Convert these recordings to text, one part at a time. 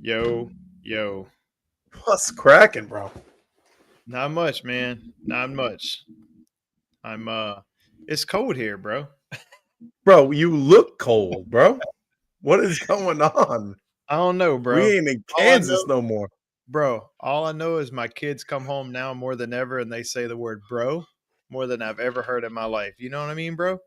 Yo, yo. What's cracking, bro? Not much, man. Not much. I'm it's cold here, bro. Bro, you look cold, bro. What is going on? I don't know, We bro. ain't in All I know, Kansas no more. all I know is my kids come home now more than ever and they say the word bro more than I've ever heard in my life. You know what I mean, bro?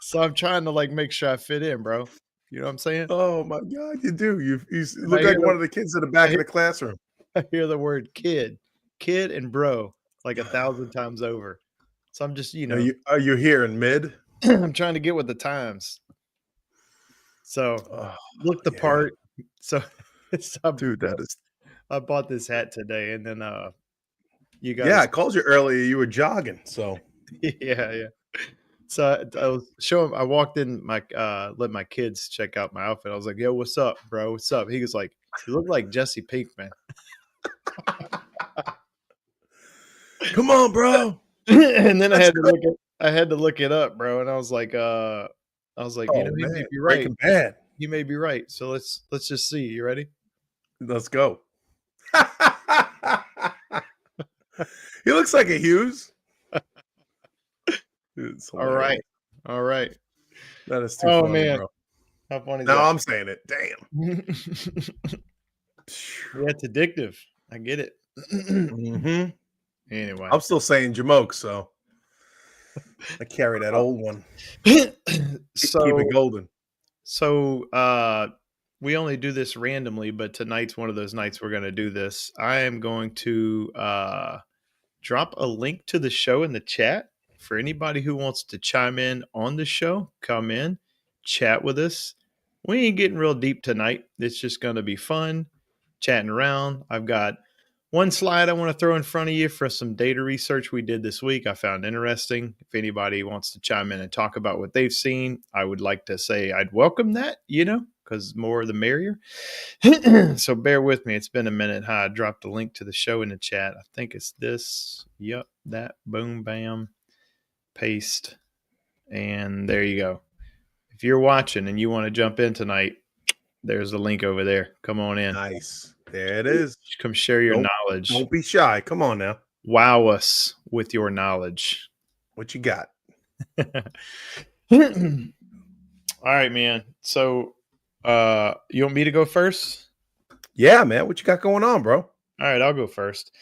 So I'm trying to like make sure I fit in, bro. You know what I'm saying? Oh my god, you do. You And look like one of the kids in the I back hear, of the classroom. I hear the word kid and bro like 1,000 times over. So I'm just, Are you here in mid? I'm trying to get with the times. So Oh look the yeah. part. So, so Dude, that is I bought this hat today, and then you got yeah, I to called you earlier. You were jogging, so yeah. So I was showing. I walked in my let my kids check out my outfit. I was like, "Yo, what's up, bro? What's up?" He was like, "You look like Jesse Pinkman." come on, bro. And then Let's go. I had to look it up, bro. And I was like, Oh he may man, be right. Breaking Bad. He may be right. So let's just see. You ready? Let's go. He looks like a Hughes. It's All right, hilarious. all right. That is too Oh funny, man, bro. how funny is Now that? I'm saying it. Damn. Yeah, it's addictive. I get it. Mm-hmm. Anyway, I'm still saying Jamoke, so I carry that old one. Keep it so golden. so we only do this randomly, but tonight's one of those nights we're going to do this. I am going to drop a link to the show in the chat for anybody who wants to chime in on the show. Come in, chat with us. We ain't getting real deep tonight. It's just going to be fun chatting around. I've got one slide I want to throw in front of you for some data research we did this week. I found interesting. If anybody wants to chime in and talk about what they've seen, I would like to say I'd welcome that, because more the merrier. So bear with me. It's been a minute. I dropped a link to the show in the chat. I think it's this. Yep, that. Boom, bam, paste. And there you go. If you're watching and you want to jump in tonight, there's the link over there. Come on in. Nice. There it is. Come share your Don't knowledge. don't be shy. Come on now. Wow us with your knowledge. What you got? All right, man. So you want me to go first? Yeah, man. What you got going on, bro? All right, I'll go first.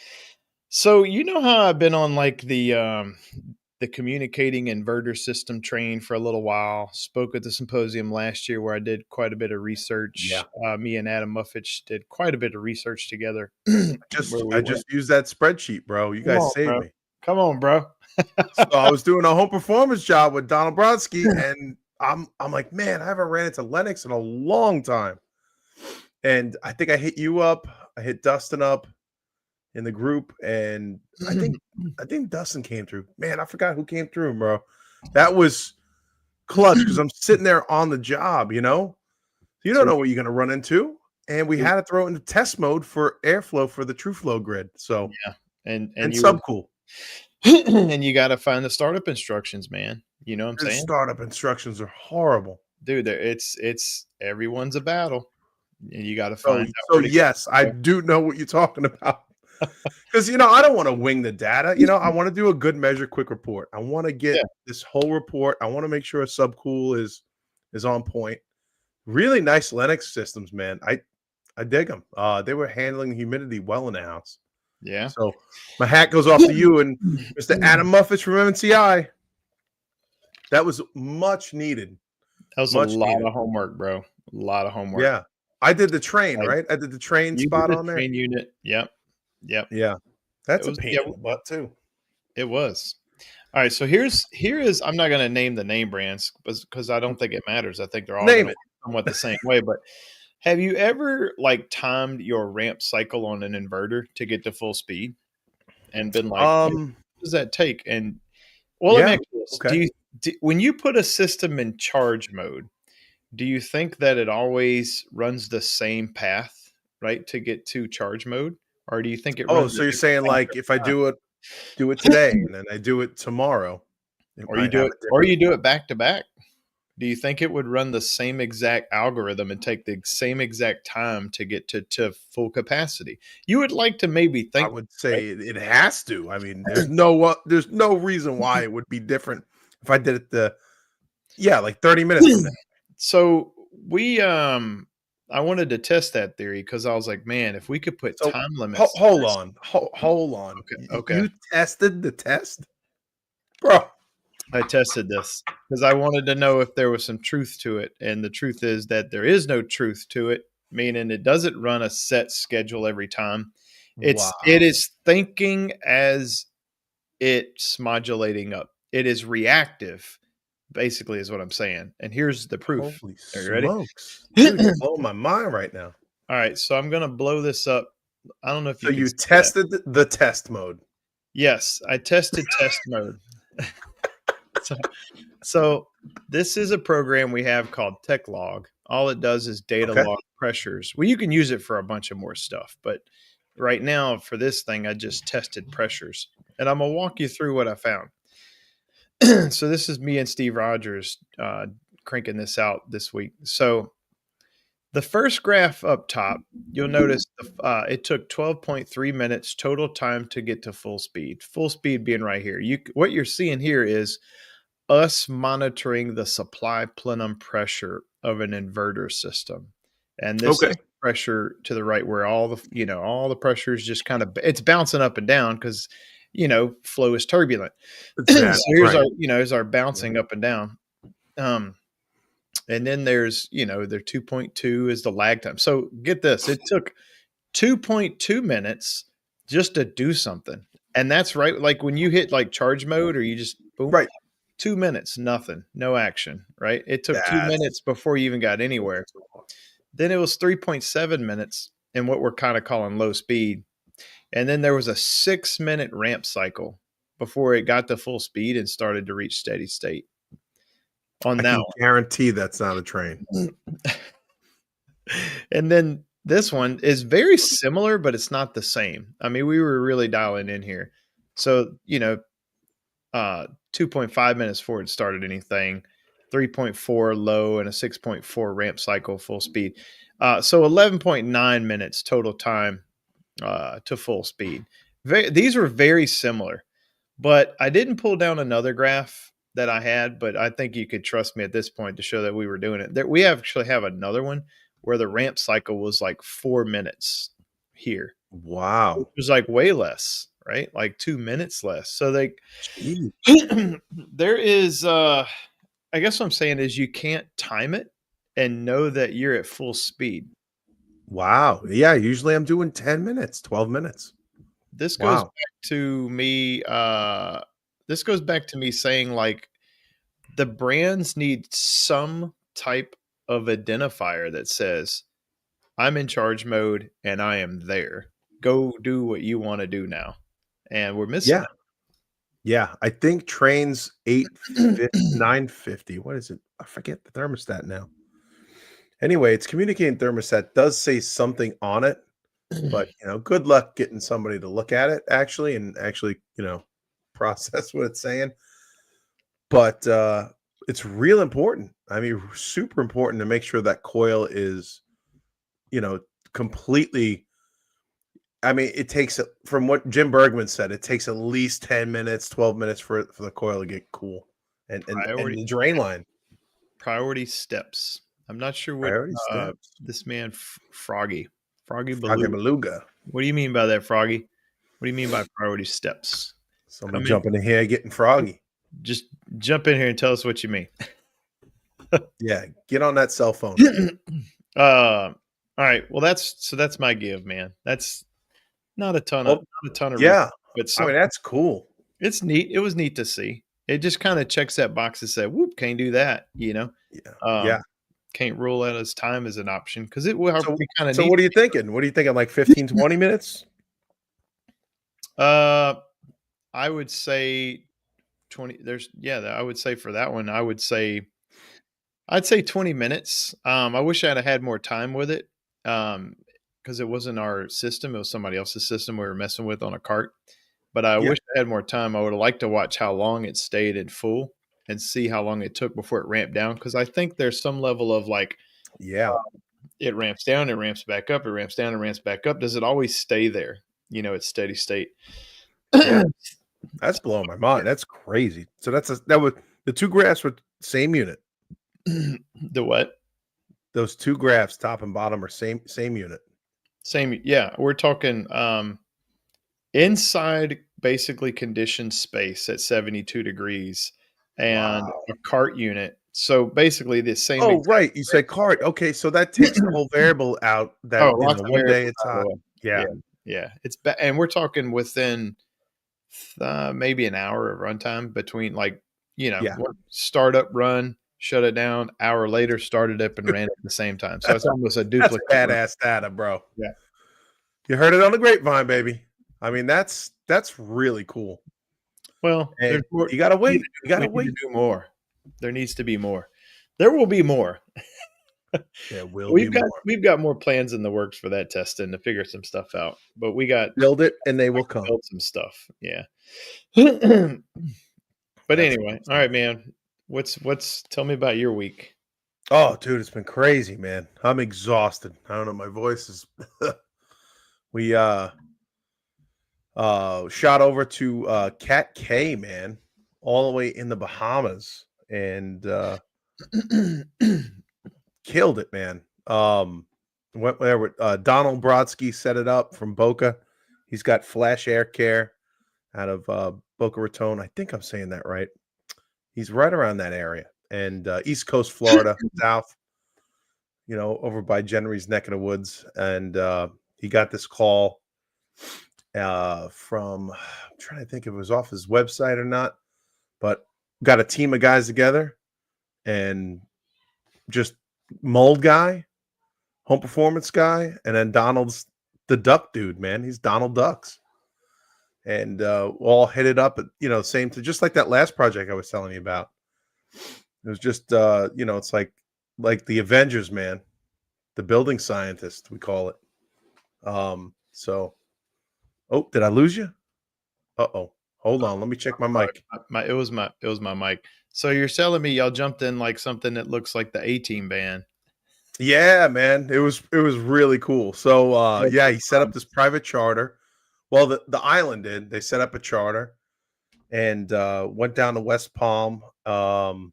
So you know how I've been on like the communicating inverter system train for a little while. Spoke at the symposium last year where I did quite a bit of research. Yeah. Me and Adam Muffich did quite a bit of research together. Just Where we I went. just used that spreadsheet, bro. You Come guys on, saved bro. me. Come on, bro. So I was doing a home performance job with Donald Brodsky, and I'm like, man, I haven't ran into Lennox in a long time. And I think I hit you up. I hit Dustin up in the group, and I think Dustin came through. Man, I forgot who came through, bro. That was clutch because I'm sitting there on the job, you know. You don't So know what you're gonna run into. And we had to throw it into test mode for airflow for the TrueFlow grid. So yeah, and and you subcool. and you got to find the startup instructions, man. You know what I'm The saying? startup instructions are horrible. Dude, it's everyone's a battle. And you got to So find out so where to yes, I go. do know what you're talking about. Because I don't want to wing the data. I want to do a good measure, quick report. I want to get Yeah. this whole report. I want to make sure a subcool is on point. Really nice Linux systems, man. I dig them. They were handling humidity well in the house. Yeah. So my hat goes off to you and Mr. Adam Muffich from MNCI. That was much needed. That was a Much lot needed. of homework, bro. A lot of homework. Yeah. I did the train, Like, right? I did the train you did spot the on there. train unit. Yep. Yep. Yeah. It That's a was pain yeah, in the butt too. it was. All right, so here is I'm not going to name the name brands because I don't think it matters. I think they're all going Name to it. work somewhat the same way, but have you ever like timed your ramp cycle on an inverter to get to full speed and been like, "Hey, Um, what does that take?" And well, let me yeah. ask you this: Okay. when you put a system in charge mode, do you think that it always runs the same path, right, to get to charge mode, or do you think it Oh, runs so a you're different saying path like if I every do it today and then I do it tomorrow, it time, might have a or different you do it back to back? do you think it would run the same exact algorithm and take the same exact time to get to full capacity? You would like to maybe I think, would right? say it has to. I mean, there's no reason why it would be different if I did it like 30 minutes from now. So I wanted to test that theory because I was like, man, if we could put So time limits. hold on. Okay, okay. You tested the test, bro? I tested this because I wanted to know if there was some truth to it. And the truth is that there is no truth to it, meaning it doesn't run a set schedule every time. It Wow. is thinking as it's modulating up. It is reactive, basically, is what I'm saying. And here's the proof. Holy Are you ready? smokes. Dude, you're blowing my mind right now. All right, so I'm gonna blow this up. I don't know if So you can you see that. tested the test mode. Yes, I tested test mode. So, so this is a program we have called TechLog. All it does is data Okay. log pressures. Well, you can use it for a bunch of more stuff, but right now for this thing, I just tested pressures, and I'm gonna walk you through what I found. So this is me and Steve Rogers cranking this out this week. So the first graph up top, you'll notice it took 12.3 minutes total time to get to full speed. Full speed being right here. What you're seeing here is us monitoring the supply plenum pressure of an inverter system. And this Okay. is pressure to the right where all the pressure is just kind of it's bouncing up and down because flow is turbulent. It's So bad. here's Right. our bouncing up and down. And then there's their 2.2 is the lag time. So get this, it took 2.2 minutes just to do something. And that's right. Like when you hit like charge mode or you just boom, Right. 2 minutes, nothing, no action, right? It took 2 minutes That's before you even got anywhere. Then it was 3.7 minutes in what we're kind of calling low speed. And then there was a 6 minute ramp cycle before it got to full speed and started to reach steady state on I that can guarantee that's not a train. one. And then this one is very similar, but it's not the same. I mean, we were really dialing in here. So, 2.5 minutes before it started anything, 3.4 low, and a 6.4 ramp cycle full speed. So 11.9 minutes total time to full speed. These were very similar, but I didn't pull down another graph that I had, but I think you could trust me at this point to show that we were doing it. We actually have another one where the ramp cycle was like 4 minutes here. It Wow. was like way less, right? Like 2 minutes less. So Jeez. there is I guess what I'm saying is you can't time it and know that you're at full speed. Wow. Yeah, usually I'm doing 10 minutes, 12 minutes. This goes Wow. back to me saying like the brands need some type of identifier that says I'm in charge mode and I am there. Go do what you want to do now. And we're missing Yeah. Yeah. I think trains 850, that. 950. What is it? I forget the thermostat now. Anyway, it's communicating thermostat does say something on it, but good luck getting somebody to look at it and actually, process what it's saying. But it's real important. I mean, super important to make sure that coil is, completely. I mean, it takes from what Jim Bergman said, it takes at least 10 minutes, 12 minutes for the coil to get cool and priority the drain line. priority steps. I'm not sure what Priority steps. this man Froggy Froggy Beluga. Beluga. What do you mean by that, Froggy? What do you mean by priority steps? Somebody Come in, jumping in here getting froggy. just jump in here and tell us what you mean. Yeah, get on that cell phone. All right. Well, that's my give, man. That's not a ton of Well, research, yeah, but I mean that's cool. it's neat. It was neat to see. It just kind of checks that box and said, "Whoop, can't do that." Yeah, Um, yeah. can't rule out as time as an option because So, we kind of so need. what are you thinking? What are you thinking? Like 15, 20 minutes? Uh, I would say 20. I would say for that one, I'd say 20 minutes. I wish I'd have had more time with it. Because it wasn't our system, it was somebody else's system we were messing with on a cart. But I Yeah. wish I had more time. I would have liked to watch how long it stayed in full. and see how long it took before it ramped down, because I think there's some level of like Yeah. it ramps down, it ramps back up, it ramps down, it ramps back up. Does it always stay there? It's steady state. Yeah. That's blowing my mind. That's crazy. So that was the 2 graphs were same unit. The what? Those 2 graphs, top and bottom, are same unit. Same. Yeah, we're talking inside basically conditioned space at 72 degrees and Wow. a cart unit. So basically the same. Oh, right. You said cart. Okay, so that takes the whole variable out that, Lots of one day variables it's out of hot. the way. Yeah. Yeah. It's and we're talking within maybe an hour of runtime between Yeah. startup run, shut it down, hour later, started up and ran it at the same time. So it's almost a That's duplicate run. badass data, bro. Yeah. You heard it on the grapevine, baby. I mean, that's really cool. Well, And there's more. you gotta wait. You gotta We need wait. to do more. There needs to be more. There will be more. There will be more. We've got more plans in the works for that testing to figure some stuff out. But we got Build it and they will come. build some stuff. Yeah. But That's anyway, awesome. all right, man. What's tell me about your week. Oh, dude, it's been crazy, man. I'm exhausted. I don't know. My voice is. We shot over to Cat K, man, all the way in the Bahamas, and killed it, man. Went there with Donald Brodsky, set it up from Boca. He's got Flash Air Care out of Boca Raton. I think I'm saying that right. He's right around that area, and East Coast Florida, south, over by Jenry's neck of the woods. And he got this call from, I'm trying to think if it was off his website or not, but got a team of guys together and just mold guy, home performance guy, and then Donald's the duck dude, man. He's Donald Ducks. And all headed up at, same to just like that last project I was telling you about. It was just it's like the Avengers, man. The building scientist, we call it. So oh, did I lose you? Uh-oh. Hold on, let me check my mic. It was my mic. So you're telling me y'all jumped in like something that looks like the A-Team band. Yeah, man. It was really cool. So yeah, he set up this private charter. Well, the island did. They set up a charter and went down to West Palm. And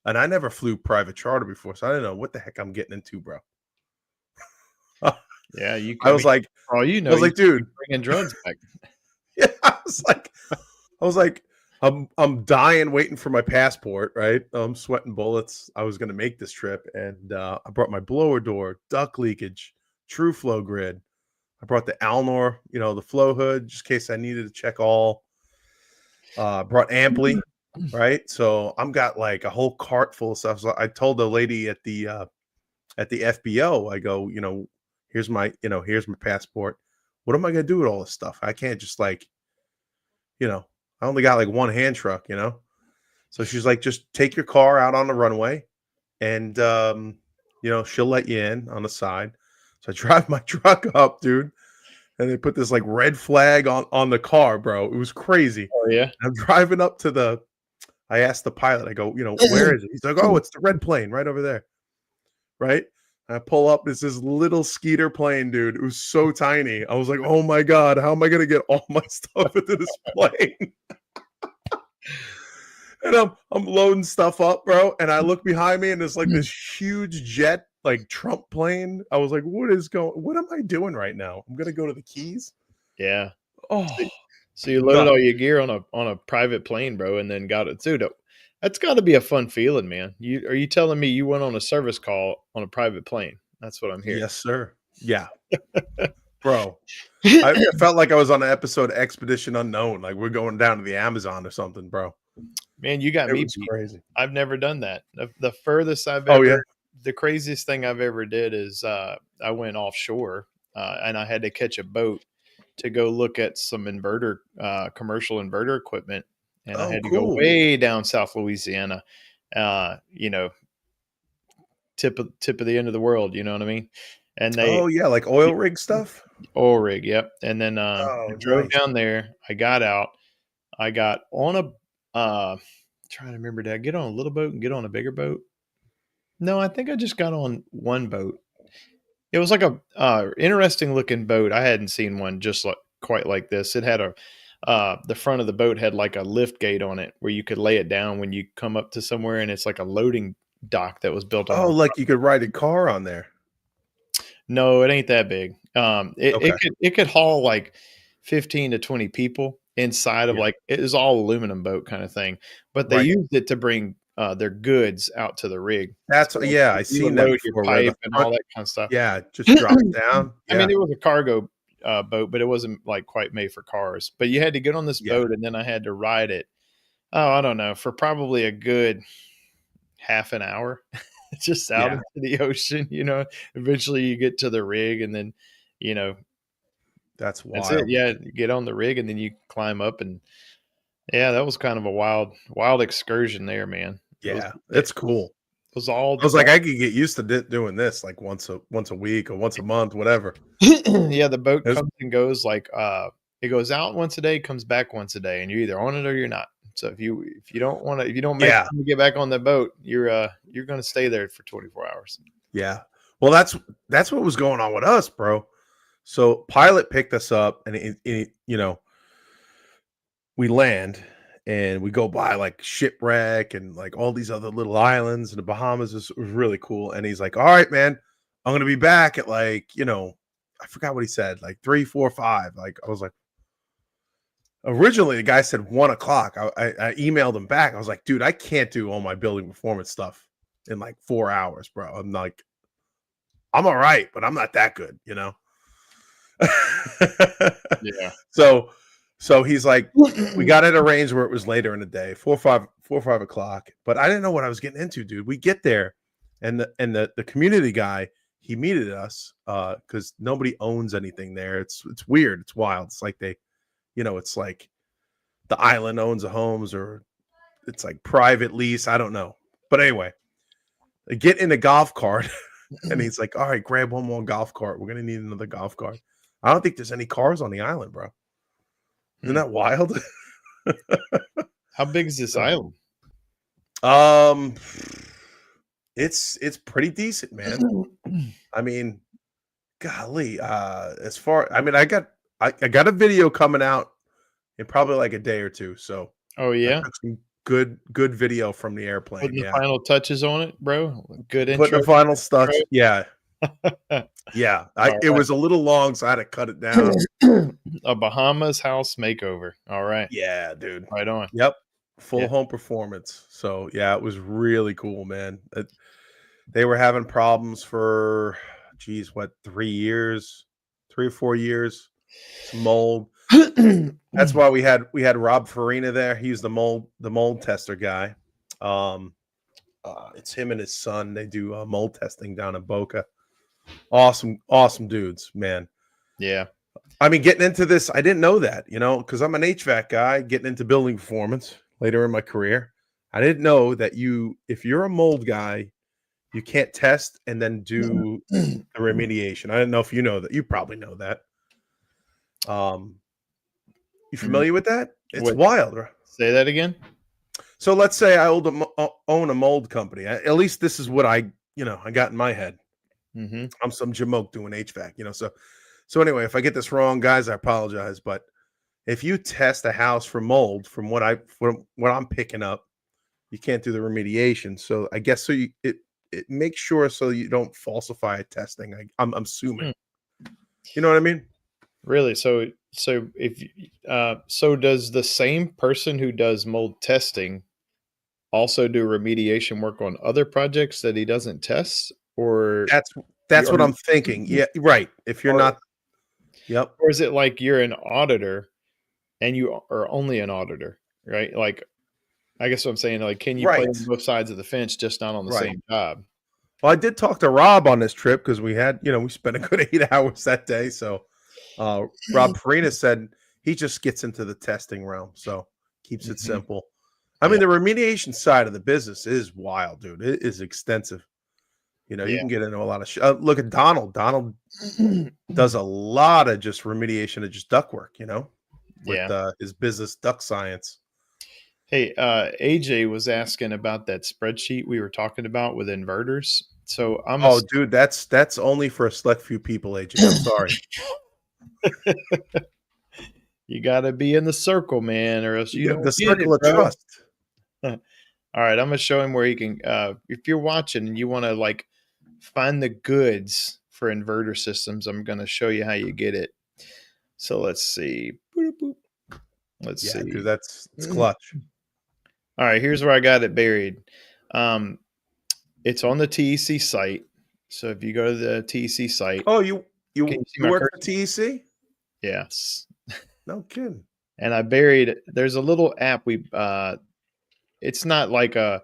I never flew private charter before, so I didn't know what the heck I'm getting into, bro. Yeah, I was like, dude, bringing drugs back. Yeah, I was like, I'm dying waiting for my passport, right? I'm sweating bullets. I was gonna make this trip, and I brought my blower door, duct leakage, true flow grid. I brought the Alnor, the flow hood, just in case I needed to check all. Brought Ampli, right? So I'm got like a whole cart full of stuff. So I told the lady at the FBO, I go, here's my passport. What am I gonna do with all this stuff? I can't just I only got like one hand truck, So she's like, just take your car out on the runway and she'll let you in on the side. So I drive my truck up, dude. And they put this like red flag on the car, bro. It was crazy. Oh yeah. I'm driving up to I asked the pilot, I go, where is it? He's like, oh, it's the red plane right over there. Right? I pull up, it's this little Skeeter plane, dude. It was so tiny. I was like, oh my God, how am I gonna get all my stuff into this plane? And I'm loading stuff up, bro. And I look behind me and there's like this huge jet, like Trump plane. I was like, what am I doing right now? I'm gonna go to the Keys. Yeah. Oh, so you loaded all your gear on a private plane, bro, and then got it. Dude, that's got to be a fun feeling, man. Are you telling me you went on a service call on a private plane? That's what I'm hearing. Yes, sir. Yeah. Bro, I felt like I was on an episode of Expedition Unknown. Like we're going down to the Amazon or something, bro. Man, you got me beat. Crazy. I've never done that. The furthest I've the craziest thing I've ever did is I went offshore and I had to catch a boat to go look at some commercial inverter equipment. And I had to go way down South Louisiana, tip of the end of the world. You know what I mean? And like oil rig stuff. Oil rig, yep. And then I drove down there. I got out. I got on a trying to remember. Did I get on a little boat and get on a bigger boat? No, I think I just got on one boat. It was like a interesting looking boat. I hadn't seen one just like quite like this. It had a the front of the boat had like a lift gate on it where you could lay it down when you come up to somewhere, and it's like a loading dock that was built on. Oh, like you could ride a car on there. No, it ain't that big. Okay. It could haul like 15 to 20 people inside of Yeah. like it was all aluminum boat kind of thing, but they Right. used it to bring their goods out to the rig. That's So yeah, I you seen would that load your before where the pipe and front, all that kind of stuff. yeah, just drops down. I mean, Yeah. it was a cargo boat, but it wasn't like quite made for cars. But you had to get on this Yeah. boat, and then I had to ride it. Oh, I don't know, for probably a good half an hour, just out Yeah. into the ocean. Eventually you get to the rig, and then you know That's that's it. wild. Yeah, you get on the rig, and then you climb up, and yeah, that was kind of a wild excursion there, man. Yeah. It It's cool. was all. I was like, I could get used to doing this like once a week or once a month, whatever. Yeah, the boat It's- comes and goes like it goes out once a day, comes back once a day, and you're either on it or you're not. So if you don't want to, if you don't make Yeah. time to get back on the boat, you're going to stay there for 24 hours. Yeah. Well, that's what was going on with us, bro. So pilot picked us up, and we land and we go by like shipwreck and like all these other little islands in the Bahamas. It was really cool. And he's like, "All right, man, I'm gonna be back at like I forgot what he said, like 3, 4, 5." Like I was like, originally the guy said 1 o'clock. I emailed him back. I was like, "Dude, I can't do all my building performance stuff in like 4 hours, bro." I'm like, I'm all right, but I'm not that good, Yeah. So he's like, we got it arranged where it was later in the day, 4 or 5 o'clock. But I didn't know what I was getting into, dude. We get there, and the community guy, he meted us because nobody owns anything there. It's weird. It's wild. It's like it's like the island owns the homes, or it's like private lease. I don't know. But anyway, I get in a golf cart, and he's like, "All right, grab one more golf cart. We're gonna need another golf cart." I don't think there's any cars on the island, bro. Isn't that wild? How big is this island? It's pretty decent, man. I mean, golly, as far I mean, I got a video coming out in probably like a day or two. So Oh I yeah, took some good video from the airplane. putting the Yeah, final touches on it, bro. Good putting intro. the final stuff. Yeah, yeah. All It was a little long, so I had to cut it down. A Bahamas house makeover. All right, Yeah, dude. right on. Yep. Full Yeah. home performance. So yeah, it was really cool, man. They were having problems for 3 or 4 years. Some mold. That's why we had Rob Farina there. He's the mold tester guy. It's him and his son. They do mold testing down in Boca. Awesome dudes, man. Yeah. I mean, getting into this, I didn't know that, because I'm an HVAC guy, getting into building performance later in my career. I didn't know that if you're a mold guy, you can't test and then do the remediation. I didn't know if you know that. You probably know that. You familiar with that? It's wild, right? Say that again. So let's say I own a mold company. At least this is what I got in my head. Mm-hmm. I'm some jamoke doing HVAC, So anyway, if I get this wrong, guys, I apologize. But if you test a house for mold, from what I'm picking up, you can't do the remediation. So I guess it makes sure so you don't falsify testing. I'm assuming. You know what I mean? Really? So if so, does the same person who does mold testing also do remediation work on other projects that he doesn't test, or that's what I'm thinking. Yeah, right. If you're not, yep. Or is it like you're an auditor and you are only an auditor, right? Like, I guess what I'm saying, like, can you play on both sides of the fence, just not on the same job? Well, I did talk to Rob on this trip because we had, we spent a good 8 hours that day. So Rob Farina said he just gets into the testing realm, so keeps it simple. I mean, the remediation side of the business is wild, dude. It is extensive. You can get into a lot of look at Donald. Donald does a lot of just remediation of just ductwork, with his business Duct Science. Hey, AJ was asking about that spreadsheet we were talking about with inverters. So I'm a Oh, dude, that's only for a select few people, AJ. I'm sorry. you got to be in the circle, man, or else you The don't get it, circle of bro. trust. All right, I'm gonna show him where he can. If you're watching and you want to like find the goods for inverter systems, I'm gonna show you how you get it. So let's see. Boop, boop. Let's Yeah, dude, see. it's clutch. All right, here's where I got it buried. Um, it's on the TEC site. So if you go to the TEC site, Oh, you can you you see you my work for cursor? TEC? Yes. No kidding. And I buried. There's a little app we. It's not like a.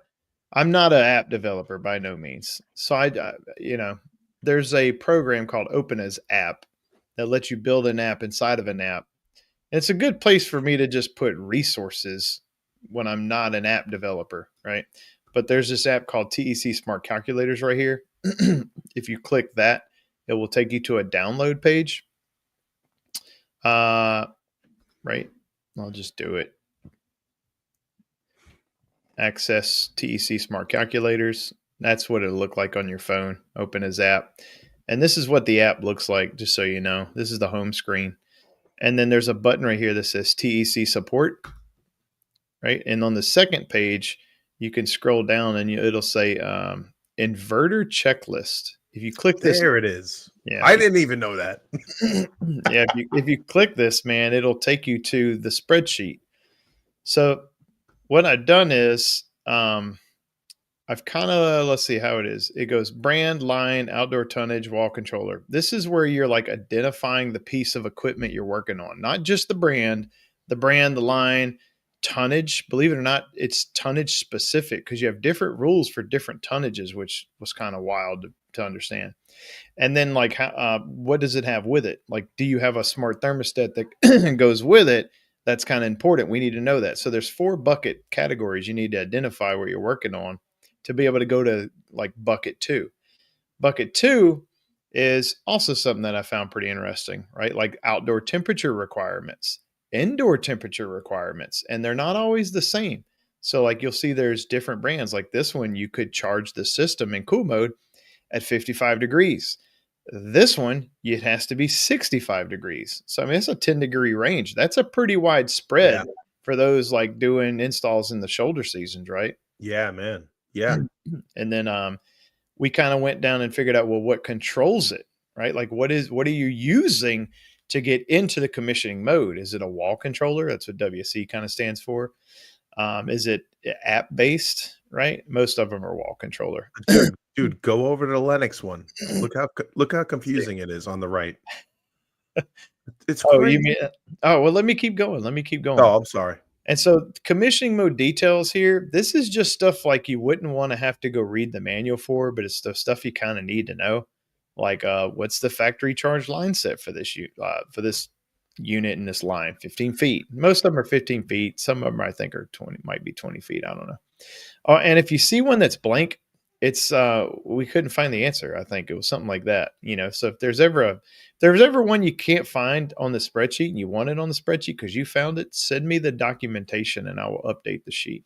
I'm not an app developer by no means. So there's a program called OpenAs app that lets you build an app inside of an app. And it's a good place for me to just put resources when I'm not an app developer, right? But there's this app called TEC Smart Calculators right here. If you click that, it will take you to a download page. Right. I'll just do it. Access TEC Smart Calculators. That's what it'll look like on your phone. Open as app. And this is what the app looks like, just so you know. This is the home screen. And then there's a button right here that says TEC support, right? And on the second page, you can scroll down and it'll say inverter checklist. If you click this, There it is. yeah, I didn't even know that. yeah, if you click this, man, it'll take you to the spreadsheet. So what I've done is I've kind of, let's see how it is. It goes brand, line, outdoor tonnage, wall controller. This is where you're like identifying the piece of equipment you're working on, not just the line, tonnage. Believe it or not, it's tonnage specific because you have different rules for different tonnages, which was kind of wild to understand. And then, like, what does it have with it? Like, do you have a smart thermostat that goes with it? That's kind of important. We need to know that. So there's 4 bucket categories you need to identify where you're working on to be able to go to like bucket 2. Bucket 2 is also something that I found pretty interesting, right? Like outdoor temperature requirements, indoor temperature requirements, and they're not always the same. So like you'll see there's different brands. Like this one, you could charge the system in cool mode at 55 degrees. This one, it has to be 65 degrees. So I mean, it's a 10-degree range. That's a pretty wide Yeah. spread for those like doing installs in the shoulder seasons, right? Yeah, man. Yeah. And then we kind of went down and figured out, well, what controls it, right? Like what are you using to get into the commissioning mode? Is it a wall controller? That's what WC kind of stands for. Is it app based, right? Most of them are wall controller. Dude, go over to the Lennox one. Look how confusing it is on the right. It's Oh, you crazy. mean? Oh, well, let me keep going. Let me keep going. Oh, I'm sorry. And so commissioning mode details here, this is just stuff like you wouldn't want to have to go read the manual for, but it's the stuff you kind of need to know. Like what's the factory charge line set for this unit in this line? 15 feet. Most of them are 15 feet. Some of them I think are 20, might be 20 feet. I don't know. Oh, and if you see one that's blank, it's we couldn't find the answer. I think it was something like that. So if there's ever one you can't find on the spreadsheet and you want it on the spreadsheet because you found it, send me the documentation and I will update the sheet.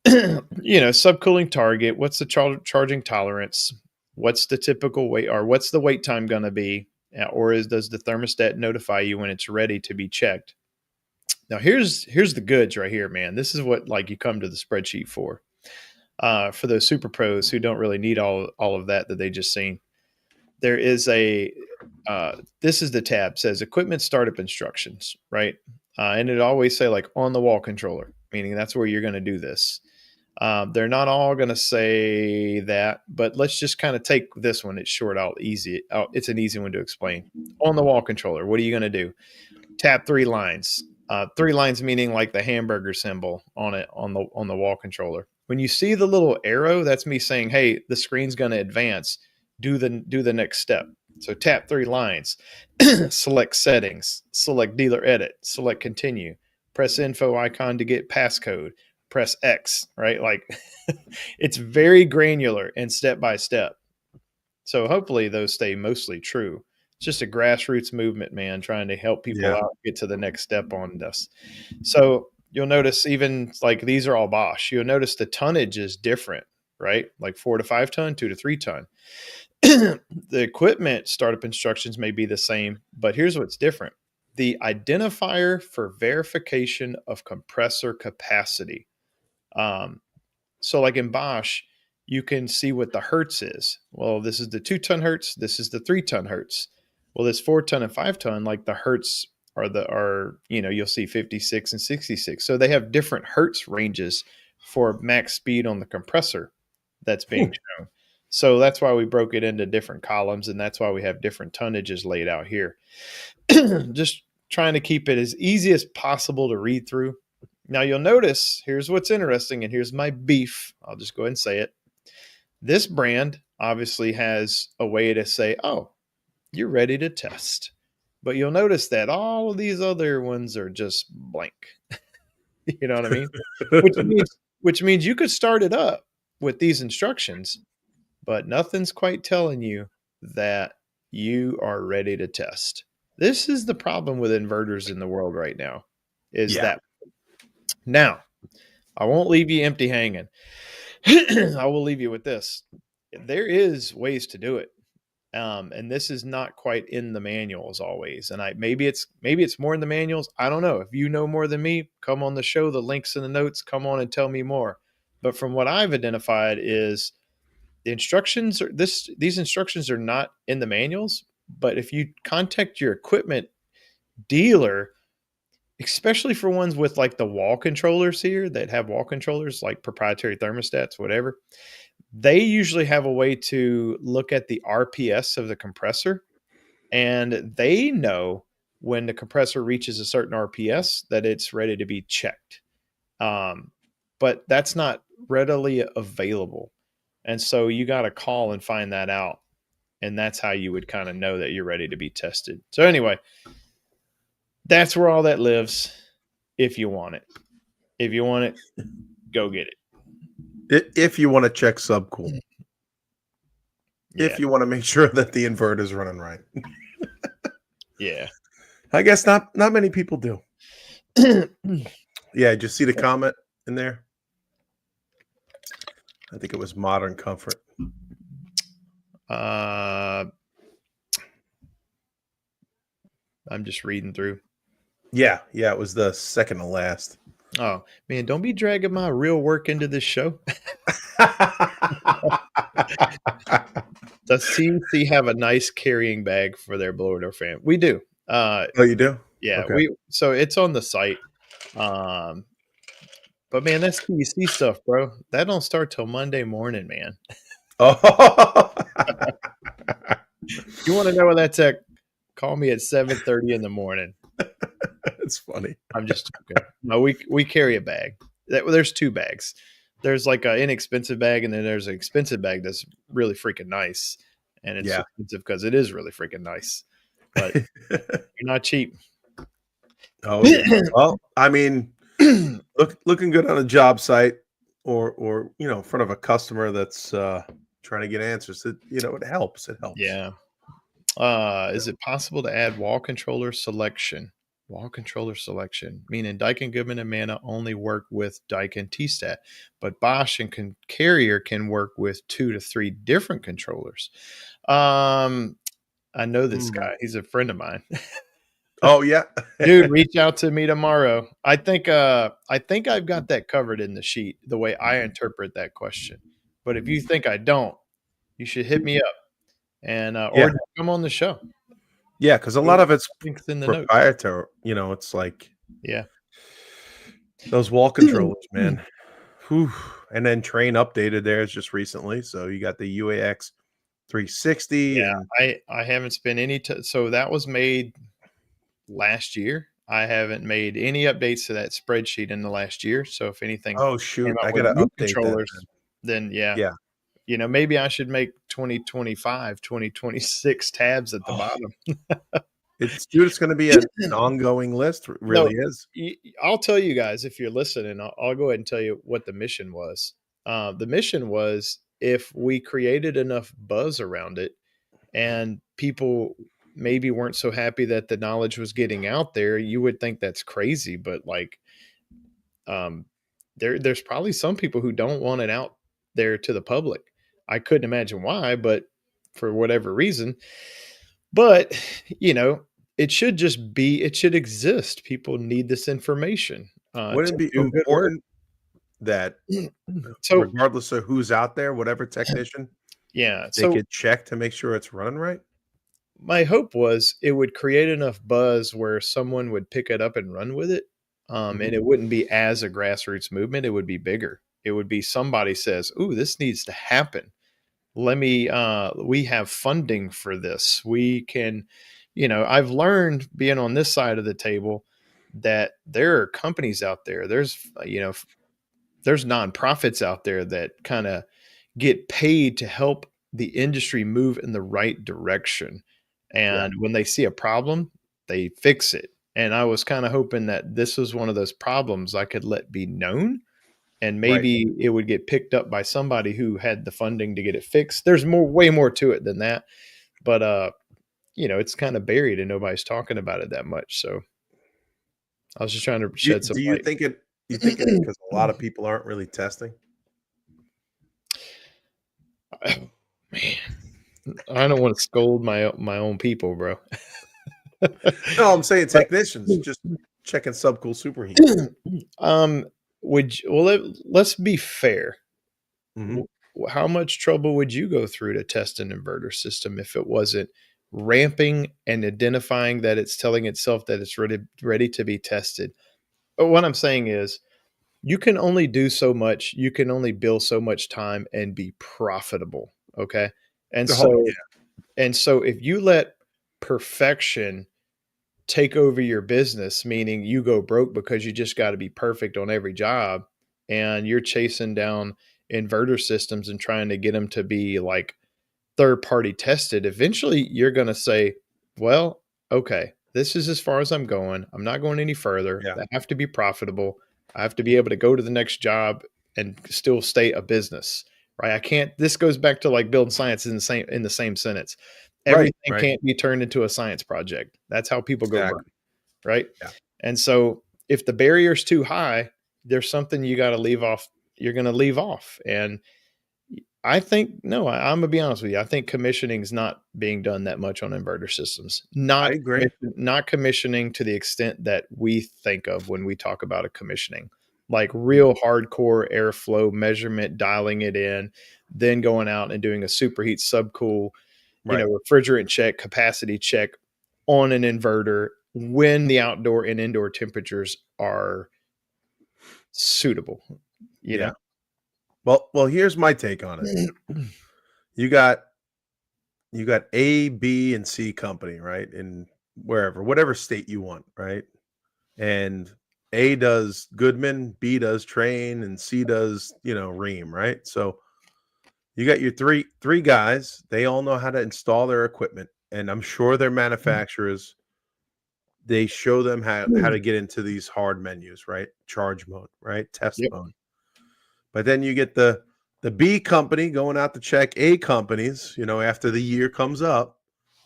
Subcooling target, what's the charging tolerance? What's the typical wait, or what's the wait time going to be? Or does the thermostat notify you when it's ready to be checked? Now here's the goods right here, man. This is what like you come to the spreadsheet for. For those super pros who don't really need all of that they just seen. There is this is the tab, says equipment startup instructions, right? And it always say like on the wall controller, meaning that's where you're going to do this. They're not all going to say that, but let's just kind of take this one. It's short, it's an easy one to explain. On the wall controller, what are you going to do? Tap 3 lines. 3 lines meaning like the hamburger symbol on it on the wall controller. When you see the little arrow, that's me saying, "Hey, the screen's going to advance. Do the next step." So tap 3 lines. Select settings. Select dealer edit. Select continue. Press info icon to get passcode. Press X. Right, like it's very granular and step by step. So hopefully those stay mostly true. It's just a grassroots movement, man, trying to help people Yeah. out get to the next step on this. So you'll notice even like these are all Bosch. You'll notice the tonnage is different, right? Like 4 to 5 ton, 2 to 3 ton. The equipment startup instructions may be the same, but here's what's different. The identifier for verification of compressor capacity. So like in Bosch, you can see what the hertz is. Well, this is the 2-ton hertz. This is the 3-ton hertz. Well, this 4-ton and 5-ton, like the hertz are you'll see 56 and 66. So they have different hertz ranges for max speed on the compressor that's being shown. So that's why we broke it into different columns, and that's why we have different tonnages laid out here. Just trying to keep it as easy as possible to read through. Now you'll notice, here's what's interesting, and here's my beef. I'll just go ahead and say it. This brand obviously has a way to say, oh, you're ready to test. But you'll notice that all of these other ones are just blank. You know what I mean? which means you could start it up with these instructions, but nothing's quite telling you that you are ready to test. This is the problem with inverters in the world right now, is that. Now, I won't leave you empty hanging. I will leave you with this. There is ways to do it. And this is not quite in the manuals always. And maybe it's more in the manuals. I don't know. If you know more than me, come on the show. The links in the notes. Come on and tell me more. But from what I've identified is the instructions these instructions are not in the manuals. But if you contact your equipment dealer, especially for ones with like the wall controllers here that have wall controllers, like proprietary thermostats, whatever, they usually have a way to look at the RPS of the compressor, and they know when the compressor reaches a certain RPS that it's ready to be checked. But that's not readily available. And so you got to call and find that out. And that's how you would kind of know that you're ready to be tested. So anyway, that's where all that lives. If you want it, go get it. If you want to check subcool, if you want to make sure that the inverter is running right. Yeah, I guess not many people do. Yeah, did you see the comment in there? I think it was Modern Comfort. I'm just reading through. Yeah, it was the second to last. Oh man, don't be dragging my real work into this show. Does CNC have a nice carrying bag for their blower door fan? We do. Oh, you do? Yeah, okay. So it's on the site. But man, that's QC stuff, bro. That don't start till Monday morning, man. Oh. You want to know what that's at? Call me at 7:30 in the morning. It's funny. I'm just joking. No, we carry a bag. There's 2 bags. There's like an inexpensive bag, and then there's an expensive bag that's really freaking nice. And it's expensive because it is really freaking nice. But you're not cheap. Oh, yeah. Well, I mean, looking good on a job site or in front of a customer that's trying to get answers. It helps. It helps. Yeah. Is it possible to add wall controller selection? Wall controller selection, meaning Daikin, Goodman, and Mana only work with Daikin T-Stat, but Bosch and Carrier can work with 2 to 3 different controllers. I know this guy. He's a friend of mine. Oh yeah, dude, reach out to me tomorrow. I think I've got that covered in the sheet, the way I interpret that question. But if you think I don't, you should hit me up and or come on the show. Yeah, because a lot of it's in the proprietary. It's like those wall controllers, man. Whew. And then Train updated theirs just recently, so you got the UAX 360. Yeah, I haven't spent any. So that was made last year. I haven't made any updates to that spreadsheet in the last year. So if anything, oh shoot, I gotta update controllers. Then maybe I should make 2025, 2026 tabs at the bottom. It's going to be an ongoing list. It really is. I'll tell you guys, if you're listening, I'll go ahead and tell you what the mission was. The mission was, if we created enough buzz around it and people maybe weren't so happy that the knowledge was getting out there, you would think that's crazy. But like, um, there's probably some people who don't want it out there to the public. I couldn't imagine why, but for whatever reason. But, you know, it should exist. People need this information Wouldn't to it be do good work. important that So, regardless of who's out there, whatever technician, yeah. they So could check to make sure it's running right? my hope was it would create enough buzz where someone would pick it up and run with it. And Mhm. it wouldn't be as a grassroots movement. It would be bigger. It would be somebody says, "Ooh, this needs to happen. Let me we have funding for this. We can, you know, I've learned being on this side of the table that there are companies out there. There's nonprofits out there that kind of get paid to help the industry move in the right direction. Yeah. And when they see a problem, they fix it. And I was kind of hoping that this was one of those problems I could let be known, and Right. maybe it would get picked up by somebody who had the funding to get it fixed. There's way more to it than that. But you know, it's kind of buried and nobody's talking about it that much. So I was just trying to Do shed some do you light. think it you think it's because a lot of people aren't really testing? Oh, man, I don't want to scold my own people, bro. No, I'm saying But technicians just checking subcool superheat. um, let's be fair. Mhm. How much trouble would you go through to test an inverter system if it wasn't ramping and identifying that it's telling itself that it's ready to be tested? But what I'm saying is, you can only do so much. You can only bill so much time and be profitable. Okay, and Oh, so yeah. if you let perfection take over your business, meaning you go broke because you just got to be perfect on every job, and you're chasing down inverter systems and trying to get them to be like third party tested, eventually you're going to say, well, okay, this is as far as I'm going. I'm not going any further. Yeah. I have to be profitable. I have to be able to go to the next job and still stay a business, right? I can't, this goes back to like building science in the same sentence. Right, Everything right. can't be turned into a science project. That's how people go broke, Exactly. right? Yeah. And so if the barrier's too high, there's something you got to leave off. You're going to leave off. And I think no, I'm gonna be honest with you. I think commissioning is not being done that much on inverter systems. I agree. Not commissioning to the extent that we think of when we talk about a commissioning, like real hardcore airflow measurement, dialing it in, then going out and doing a superheat subcool, you Right. know, refrigerant check, capacity check on an inverter when the outdoor and indoor temperatures are suitable. You know. Yeah. Well, here's my take on it. You got you got A, B, and C company, right? In whatever state you want, right? And A does Goodman, B does Train, and C does, Ream, right? So you got your three guys. They all know how to install their equipment, and I'm sure their manufacturers, they show them how to get into these hard menus, right? Charge mode, right? Test Yep. mode. But then you get the B company going out to check A companies, after the year comes up,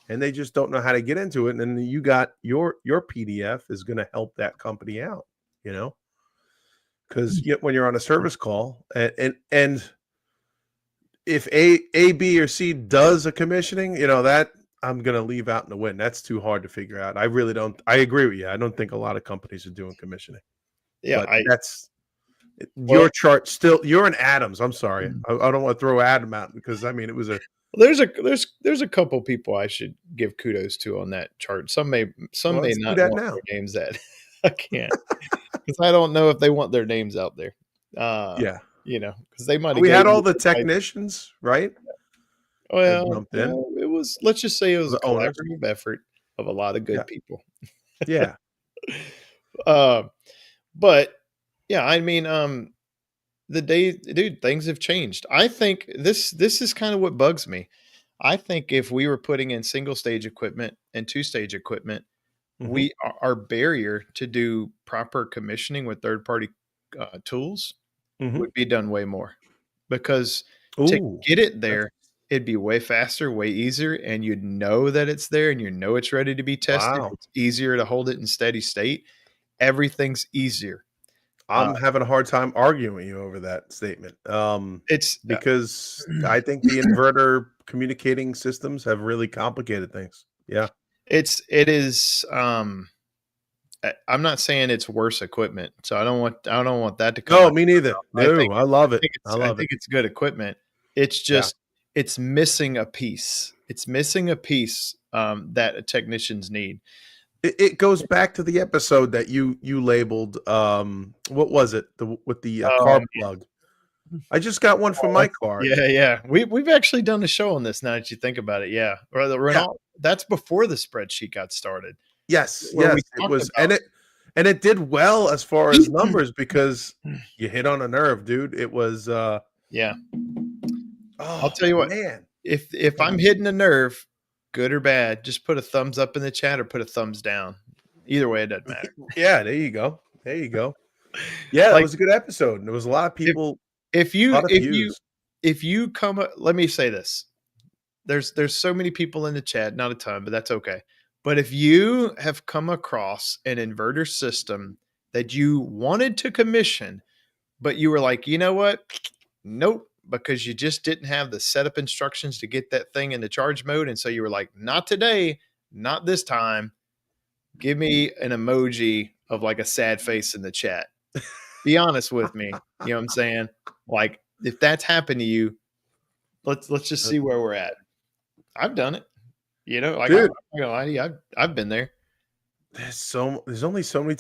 and they just don't know how to get into it. And then you got your PDF is going to help that company out, you know, because when you're on a service call, and if A, B, or C does a commissioning, that I'm going to leave out in the wind. That's too hard to figure out. I really don't. I agree with you. I don't think a lot of companies are doing commissioning, Yeah. but that's Well, your chart. Still, you're an Adams. I'm sorry. I don't want to throw Adam out because I mean it was a there's a couple people I should give kudos to on that chart. Some well. may Let's do not that want now. their names that I can't, because I don't know if they want their names out there. Yeah. You know, because they might have We had gave all you the the type. technicians, right, that Well, jumped in, it was, let's just say it was a the owners. collaborative effort of a lot of Yeah, good people. yeah. Uh, but yeah, I mean, the day, dude, things have changed. I think this is kind of what bugs me. I think if we were putting in single stage equipment and two stage equipment, Mhm, our barrier to do proper commissioning with third party tools mhm. would be done way more, because to Ooh, get it that's there, it'd be way faster, way easier, and you'd know that it's there and you know it's ready to be tested. wow. It's easier to hold it in steady state. Everything's easier. I'm having a hard time arguing with you over that statement. It's Because I think the inverter communicating systems have really complicated things. Yeah. it is. I'm not saying it's worse equipment, so I don't want that to come No, out. me neither. No, I love it. I I love it. think it's good equipment. It's Yeah. just it's missing a piece. It's missing a piece that technicians need. It goes back to the episode that you labeled. What was it? With the car Um, plug. I just got one for my car. yeah. We've actually done a show on this now that you think about it. Yeah, or the Renault. That's before the spreadsheet got started. Yes, Where yes, we it talked was, about- and it did well as far as numbers because you hit on a nerve, dude. It was Yeah, oh, I'll tell you what. man. If I'm hitting a nerve, good or bad, just put a thumbs up in the chat or put a thumbs down. Either way, it doesn't matter. Yeah, there you go. There you go. Yeah, Like, it was a good episode. And there was a lot of people. If a you lot of if views. you come, let me say this. There's so many people in the chat, not a ton, but that's okay. But if you have come across an inverter system that you wanted to commission, but you were like, you know what? Nope, because you just didn't have the setup instructions to get that thing into charge mode. And so you were like, not today, not this time. Give me an emoji of like a sad face in the chat. Be honest with me. You know what I'm saying? Like, if that's happened to you, let's just see where we're at. I've done it. You know, like Dude. I'm not gonna lie to you, I've been there. There's only so many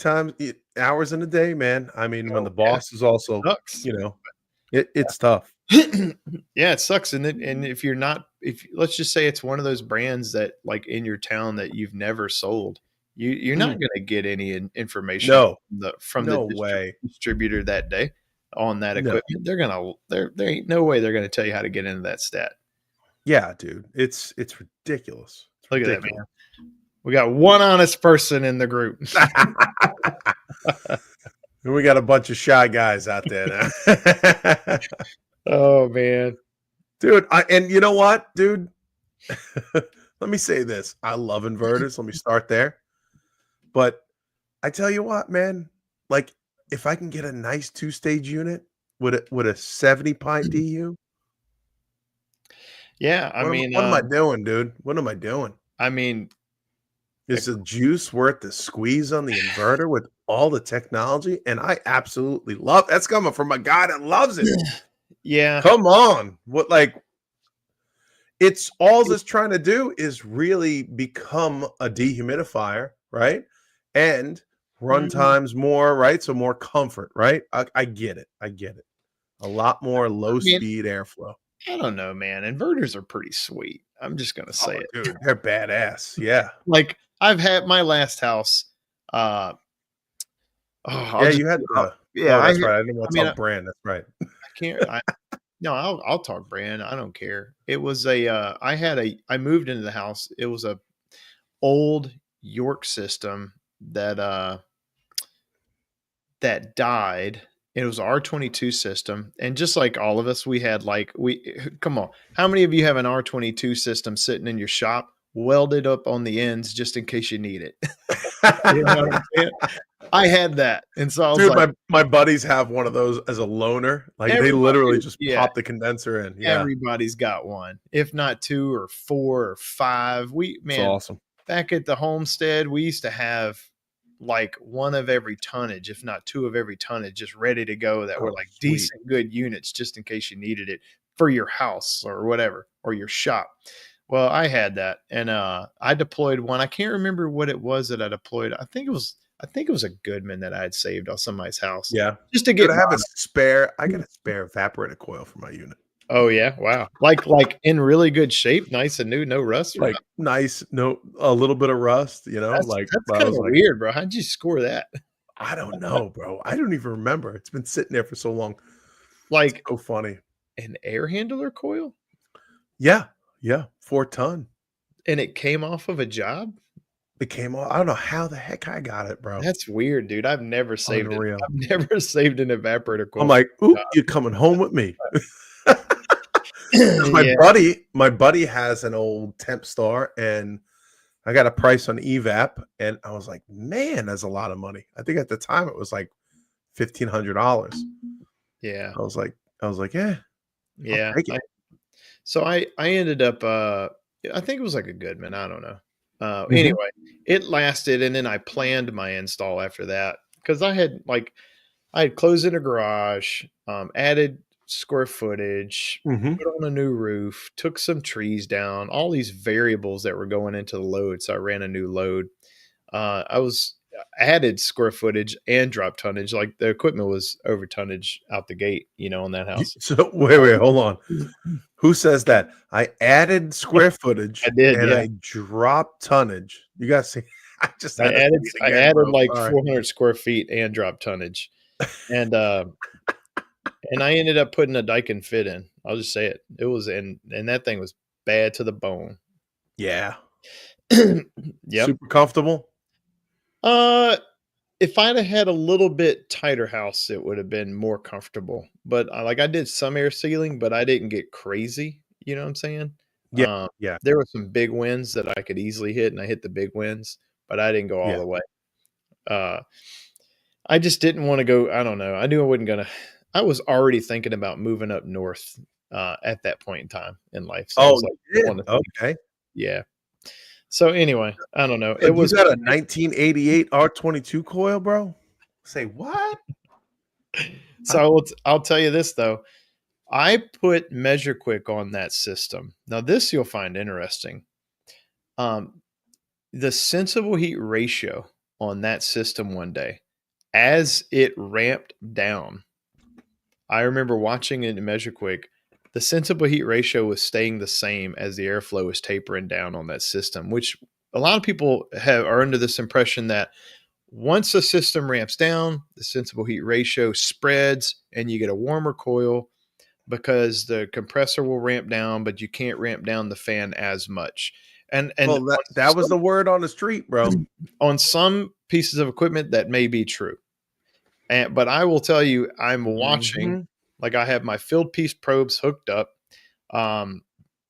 hours in a day, man. I mean, when the boss is also, Sucks. it's tough. Yeah, it sucks. And if you're not, if let's just say it's one of those brands that like in your town that you've never sold, you're not going to get any information No, from no the way. distributor that day on that No. equipment. There ain't no way they're going to tell you how to get into that stat. Yeah, dude, it's ridiculous. It's Look ridiculous. at that, man. We got one honest person in the group. And we got a bunch of shy guys out there now. Oh man, dude. And you know what, dude? Let me say this. I love inverters. Let me start there. But I tell you what, man, like if I can get a nice 2-stage unit with a 70 pint DU. Yeah, I mean, what am I doing, dude? What am I doing? I mean, is the juice worth the squeeze on the inverter with all the technology? And I absolutely love that's coming from a guy that loves it. Yeah. Come on. What it's all it's trying to do is really become a dehumidifier, right? And run times more, right? So more comfort, right? I get it. I get it. A lot more low speed airflow. I don't know, man. Inverters are pretty sweet. I'm just gonna say it. Dude, they're badass. Yeah. Like I've had my last house. You had that's right. I didn't want to talk brand. That's right. I can't. No, I'll talk brand. I don't care. It was I moved into the house. It was a old York system that died. It was R22 system. And just like all of us, we had come on. How many of you have an R22 system sitting in your shop, welded up on the ends just in case you need it? You know what I'm saying? I had that. And so I was like, my buddies have one of those as a loaner. Like they literally just pop the condenser in. Yeah. Everybody's got one, if not 2 or 4 or 5. That's awesome. Back at the homestead, we used to have like 1 of every tonnage, if not 2 of every tonnage, just ready to go that were like decent, good units just in case you needed it for your house or whatever, or your shop. Well, I had that, and I deployed one. I can't remember what it was that I deployed. I think it was a Goodman that I had saved on somebody's house. Yeah, just to get. I got a spare evaporator coil for my unit. Oh yeah, wow! Like in really good shape, nice and new, no rust. Like nice, a little bit of rust. You know, that's kind of weird, bro. How'd you score that? I don't know, bro. I don't even remember. It's been sitting there for so long. Like it's so funny. An air handler coil? Yeah, 4 ton. And it came off of a job? It came off. I don't know how the heck I got it, bro. That's weird, dude. I've never saved it. I've never saved an evaporator coil. I'm like, ooh, you're coming home with me. My buddy has an old Temp Star, and I got a price on evap, and I was like, man, that's a lot of money. I think at the time it was like $1,500. Yeah. I was like, yeah, I'll Yeah. take it. So I ended up I think it was like a Goodman, I don't know. Mhm. Anyway, it lasted, and then I planned my install after that because I had closed in a garage, added square footage, Mhm. put on a new roof, took some trees down, all these variables that were going into the load. So I ran a new load. I was added square footage and drop tonnage. Like the equipment was over tonnage out the gate, on that house. So wait, hold on. Who says that? I added square I footage did, and yeah. I dropped tonnage. You guys see, I just I had to added see it I again, added bro. like Sorry. 400 square feet and drop tonnage, and I ended up putting a Daikin fit in. I'll just say it. It was and that thing was bad to the bone. Yeah. Yep. Super comfortable. Uh, if I'd have had a little bit tighter house, it would have been more comfortable. But I did some air sealing, but I didn't get crazy. You know what I'm saying? Yeah. Um, Yeah. there were some big winds that I could easily hit, and I hit the big winds, but I didn't go all Yeah. the way. Uh, I just didn't want to go. I don't know. I knew I wasn't gonna. I was already thinking about moving up north at that point in time in life. So I Oh, was like, you I did? want to see. Okay. Yeah. So anyway, I don't know. It You was got a 1988 R22 coil, bro? Say what? so I'll tell you this though. I put Measure Quick on that system. Now this you'll find interesting. Um, the sensible heat ratio on that system one day, as it ramped down, I remember watching it in Measure Quick. The sensible heat ratio was staying the same as the airflow was tapering down on that system, which a lot of people are under this impression that once the system ramps down, the sensible heat ratio spreads and you get a warmer coil because the compressor will ramp down, but you can't ramp down the fan as much. And Well, that was the word on the street, bro. on some pieces of equipment that may be true. But I will tell you, I'm watching, Mhm. like I have my field piece probes hooked up. Um,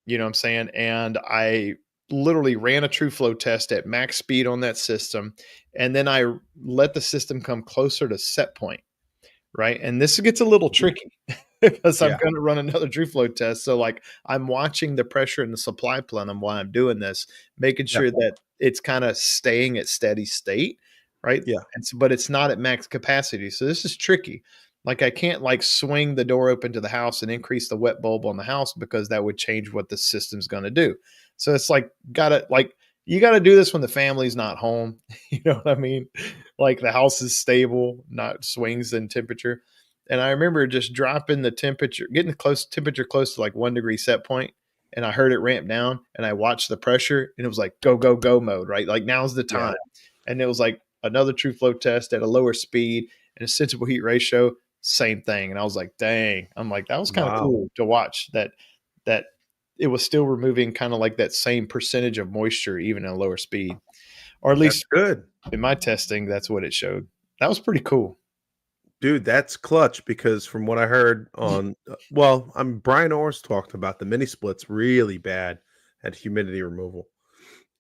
you know what I'm saying? And I literally ran a true flow test at max speed on that system. And then I let the system come closer to set point. Right. And this gets a little tricky because I'm Yeah. going to run another true flow test. So, like, I'm watching the pressure in the supply plenum while I'm doing this, making Yeah. sure that it's kind of staying at steady state. Right. Yeah. And so, but it's not at max capacity. So, this is tricky. Like, I can't like swing the door open to the house and increase the wet bulb on the house because that would change what the system's going to do. So, it's like, you got to do this when the family's not home. You know what I mean? Like the house is stable, not swings in temperature. And I remember just dropping the temperature, getting temperature close to like 1 degree set point, and I heard it ramp down, and I watched the pressure, and it was like go go go mode, right? Like now's the Yeah. time. And it was like another true flow test at a lower speed and a sensible heat ratio, same thing. And I was like, dang, I'm like that was kind of Wow. cool to watch that it was still removing kind of like that same percentage of moisture even at a lower speed, or at That's least good. in my testing, that's what it showed. That was pretty cool. Dude, that's clutch because from what I heard on, well, Brian Orrs talked about the mini splits really bad at humidity removal,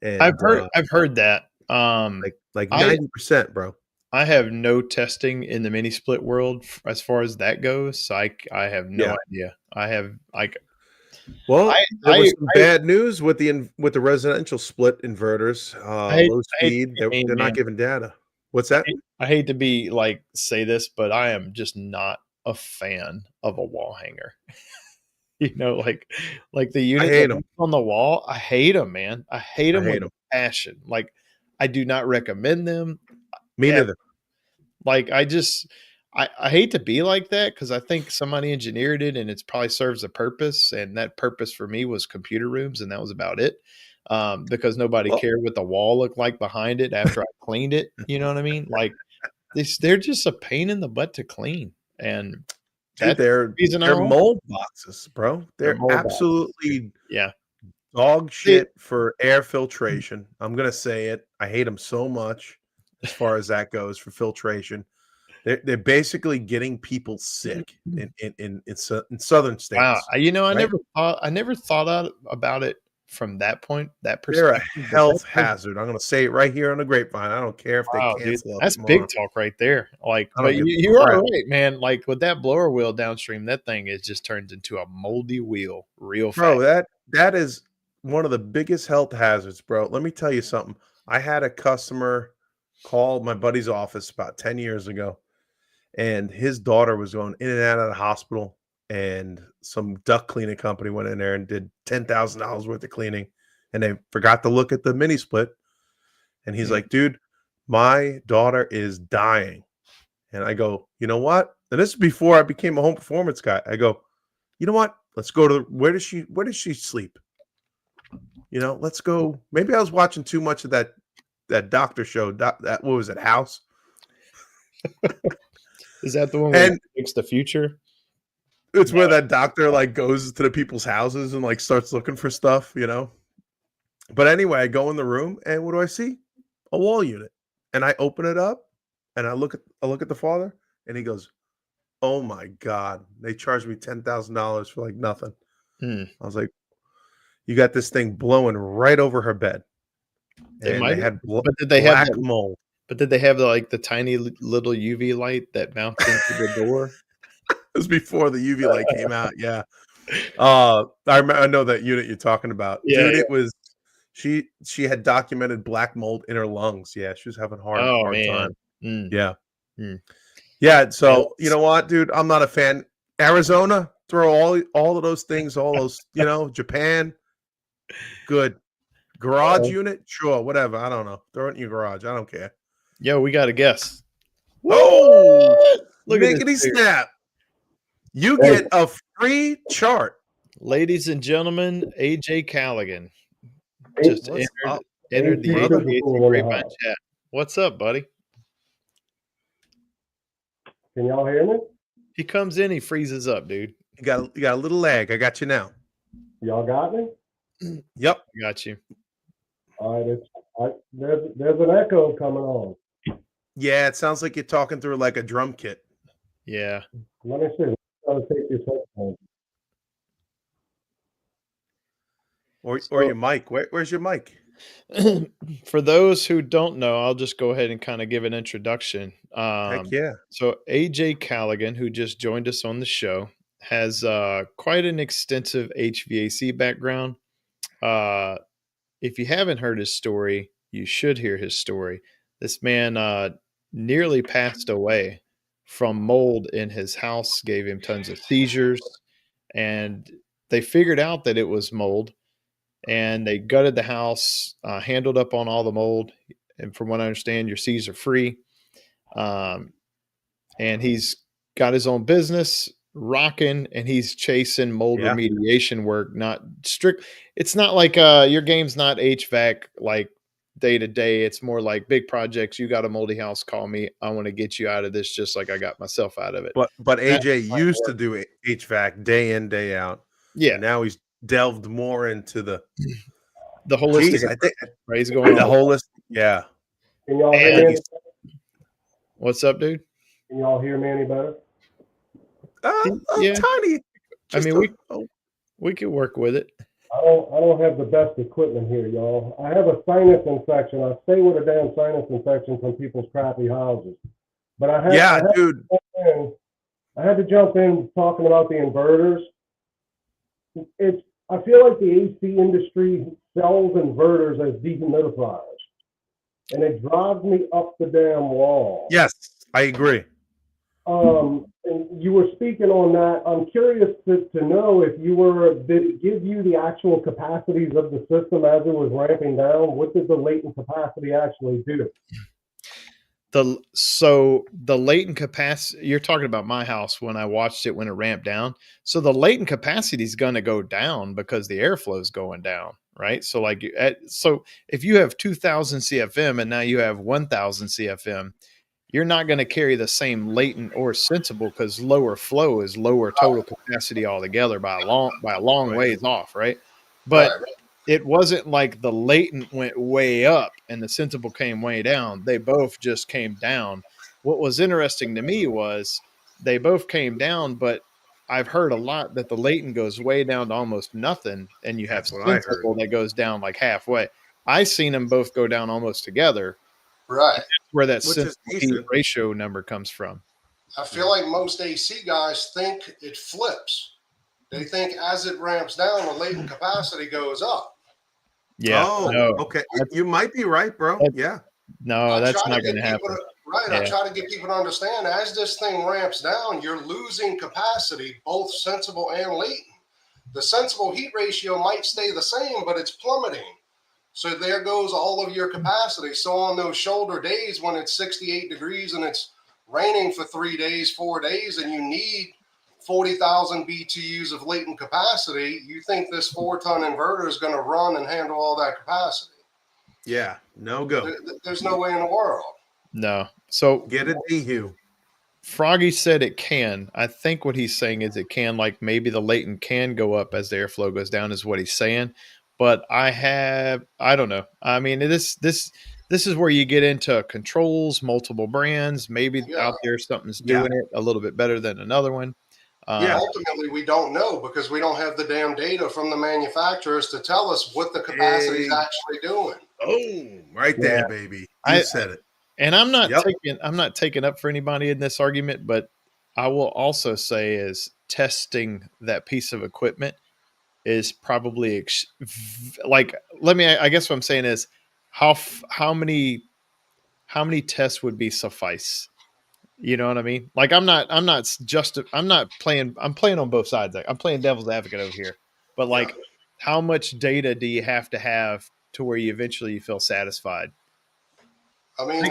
I've and heard that. like I 90%, bro. I have no testing in the mini split world as far as that goes. So I have no Yeah. idea. I have like Well, I there was I some bad news with the residential split inverters, low I hate to speed. be They're mean, not man. giving data. What's that? I hate to be like say this, but I am just not a fan of a wall hanger. Like the I unit hate that them. goes on the wall. I hate them, man. I hate I them hate with a them. passion. Like I do not recommend them. Me neither. Like I hate to be like that because I think somebody engineered it and it's probably serves a purpose. And that purpose for me was computer rooms, and that was about it. Because nobody Well, cared what the wall looked like behind it after I cleaned it. You know what I mean? Like they're just a pain in the butt to clean. And dude, that's the reason I they're don't want mold boxes, bro. their They're mold box. absolutely Yeah. dog See, shit for air filtration. I'm gonna say it. I hate them so much as far as that goes for filtration. They're basically getting people sick in southern wow. states, I right? never thought about it from that point, that They're a perspective. But health hazard. I'm going to say it right here on the grapevine. I don't care if they wow, dude, cancel us that's big tomorrow. talk right there. Like, I but don't give you a are crap. right, man. Like with that blower wheel downstream, that thing is just turns into a moldy wheel real Bro, fast. that is one of the biggest health hazards, bro. Let me tell you something. I had a customer call my buddy's office about 10 years ago, and his daughter was going in and out of the hospital, and some duct cleaning company went in there and did $10,000 worth of cleaning, and they forgot to look at the mini split. And he's Mm. like, dude, my daughter is dying. And I go, you know what? And this is before I became a home performance guy. I go, you know what? Let's go to where does she sleep? You know, let's go. Maybe I was watching too much of that doctor show. That what was it, House? Is that the one where And it predicts the future? it's where that doctor like goes to the people's houses and like starts looking for stuff, you know. But anyway, I go in the room and what do I see? A wall unit. And I open it up and I look at the father and he goes, "Oh my God, they charged me $10,000 for like nothing." Hmm. I was like, "You got this thing blowing right over her bed." They And might, they had but did they have black that? mold. But did they have the tiny little UV light that mounts into the door? It was before the UV light came out. Yeah. I know that unit you're talking about. Yeah, Dude, yeah. it was she had documented black mold in her lungs. Yeah, she was having Oh hard man. time. Mm, Yeah. mm. Yeah, Yeah, so you know what, dude? I'm not a fan. Arizona, throw all of those things, all those, Japan, good. Garage unit, sure, whatever. I don't know. Throw it in your garage. I don't care. yo, we got a guest. Oh, What? Look at this miggity dude. snap. You Hey, get a free chart. Ladies and gentlemen, AJ Callaghan hey, just What's up, entered the AC brother? HVAC Supercool in the Grapevine house. chat. What's up, buddy? Can y'all hear me? He comes in, he freezes up, dude. You got a little lag. I got you now. Y'all got me? Yep. Got you. All right, there's an echo coming on. Yeah, it sounds like you're talking through like a drum kit. Yeah. Let me see. I'm trying to take this headphone. Or So- your mic. Where's your mic? For those who don't know, I'll just go ahead and kind of give an introduction. Heck yeah. So AJ Callaghan, who just joined us on the show, has quite an extensive HVAC background. If you haven't heard his story, you should hear his story. This man nearly passed away from mold in his house, gave him tons of seizures, and they figured out that it was mold, and they gutted the house, handled up on all the mold, and from what I understand, your C's are free. And he's got his own business rocking, and he's chasing mold Yeah. remediation work, not strict. It's not like your game's not HVAC like day to day. It's more like big projects. You got a moldy house, call me. I want to get you out of this just like I got myself out of it. But AJ might used to do HVAC day in, day out. Yeah, And now he's delved more into the holistic Jeez, I think approach, right? He's going the on. holistic. Yeah. Can y'all hear And me? he's- What's up, dude? Can y'all hear me any better? Yeah. Tiny. I mean, we could work with it. I don't have the best equipment here, y'all. I have a sinus infection. I stay with a damn sinus infection from people's crappy houses. But I dude. had to jump in talking about the inverters. I feel like the AC industry sells inverters as dehumidifiers, and it drives me up the damn wall. Yes, I agree. And you were speaking on that. I'm curious to know if did it give you the actual capacities of the system as it was ramping down? What did the latent capacity actually do? So the latent capacity, you're talking about my house when I watched it when it ramped down. So the latent capacity is going to go down because the airflow is going down, right? So so if you have 2,000 CFM and now you have 1,000 CFM, you're not going to carry the same latent or sensible because lower flow is lower total capacity altogether by a long ways off, right? But it wasn't like the latent went way up and the sensible came way down. They both just came down. What was interesting to me was they both came down, but I've heard a lot that the latent goes way down to almost nothing, and you have That's what I heard. sensible that goes down like halfway. I seen them both go down almost together. Right. That's where that Which is sensible heat decent. ratio number comes from. I feel like most AC guys think it flips. They think as it ramps down, the latent capacity goes up. Yeah. Oh, no, okay. You might be right, bro. Yeah. no, that's try not to going to get happen. people right. I try to get people to understand as this thing ramps down, you're losing capacity, both sensible and latent. The sensible heat ratio might stay the same, but it's plummeting. So there goes all of your capacity. So on those shoulder days when it's 68 degrees and it's raining for 3 days, 4 days, and you need 40,000 BTUs of latent capacity, you think this 4-ton inverter is going to run and handle all that capacity? Yeah. No go. There's no way in the world. No. So Get a DHU. Froggy said it can. I think what he's saying is it can, like maybe the latent can go up as the airflow goes down is what he's saying. But I don't know. I mean, this is where you get into controls, multiple brands. Maybe out there something's doing it a little bit better than another one. Ultimately, we don't know because we don't have the damn data from the manufacturers to tell us what the capacity is actually doing. Oh, right there, baby. You said it. And I'm not taking up for anybody in this argument, but I will also say is testing that piece of equipment is probably I guess what I'm saying is how many tests would be suffice? You know what I mean? Like I'm playing on both sides. I'm playing devil's advocate over here. But like how much data do you have to where you eventually feel satisfied? I mean,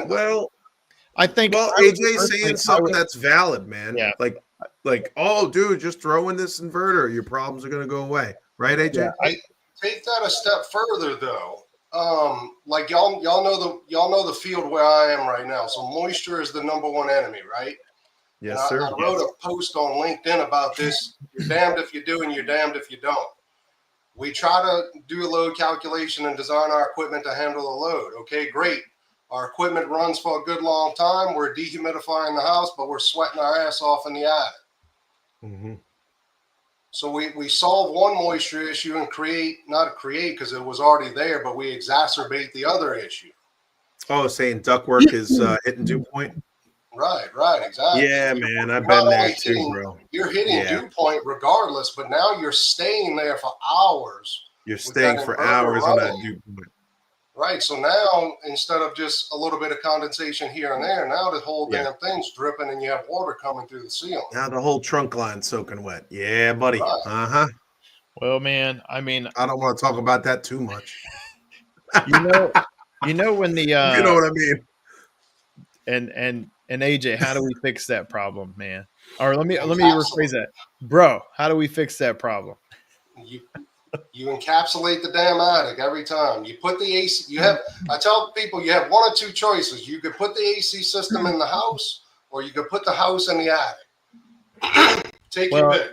I think AJ's saying something that's valid, man. Yeah. Like, oh, dude, just throw in this inverter, your problems are gonna go away, right, AJ? Yeah, take that a step further, though. Like y'all know the field where I am right now. So moisture is the number one enemy, right? Yes, sir. I wrote a post on LinkedIn about this. You're damned if you do, and you're damned if you don't. We try to do a load calculation and design our equipment to handle the load. Okay, great. Our equipment runs for a good long time. We're dehumidifying the house, but we're sweating our ass off in the attic. Mm-hmm. So we solve one moisture issue and not create because it was already there, but we exacerbate the other issue. Oh, saying ductwork is hitting dew point? Right, exactly. Yeah, man, I've been there too, bro. You're hitting dew point regardless, but now you're staying there for hours. You're staying for hours on that dew point. Right. So now, instead of just a little bit of condensation here and there, now the whole damn thing's dripping and you have water coming through the ceiling. Now the whole trunk line's soaking wet. Yeah, buddy. Right. Uh-huh. Well, man, I mean, I don't want to talk about that too much. You know when the you know what I mean? And AJ, how do we fix that problem, man? Or let me rephrase that. Bro, how do we fix that problem? You encapsulate the damn attic every time. You put the AC. I tell people you have one or two choices. You could put the AC system in the house, or you could put the house in the attic. Take your pick.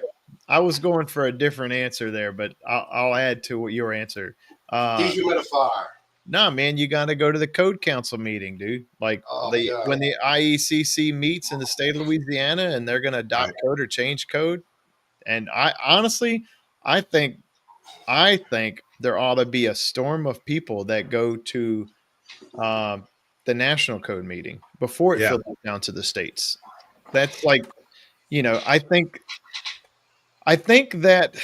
I was going for a different answer there, but I'll add to what your answer. Dehumidifier. No, man, you got to go to the code council meeting, dude. Like when the IECC meets in the state of Louisiana and they're going to adopt code or change code. And I think there ought to be a storm of people that go to the national code meeting before it filters down to the states. That's like, I think that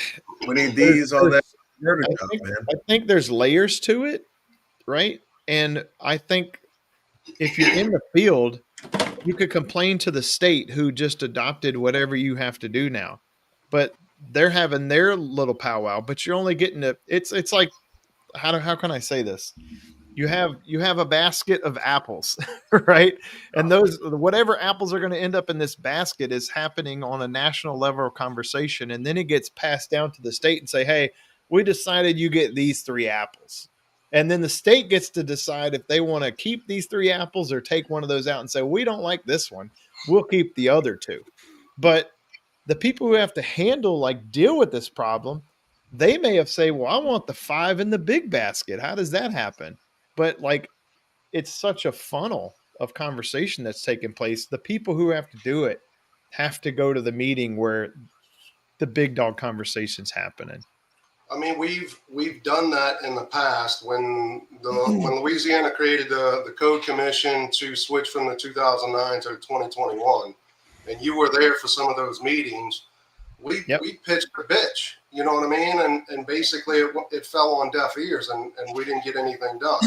we need these on that. I think there's layers to it, right? And I think if you're in the field, you could complain to the state who just adopted whatever you have to do now, but they're having their little powwow. But you're only getting it's like how can I say this? You have a basket of apples, right? And those whatever apples are going to end up in this basket is happening on a national level of conversation, and then it gets passed down to the state and say, "Hey, we decided you get these 3 apples." And then the state gets to decide if they want to keep these 3 apples or take one of those out and say, "We don't like this one. We'll keep the other 2." But the people who have to deal with this problem, they may have said, "Well, I want the 5 in the big basket." How does that happen? But it's such a funnel of conversation that's taking place. The people who have to do it have to go to the meeting where the big dog conversations happening. I mean, we've done that in the past when Louisiana created the Code Commission to switch from the 2009 to 2021, and you were there for some of those meetings. We pitched a bitch, you know what I mean? And basically it fell on deaf ears, and we didn't get anything done.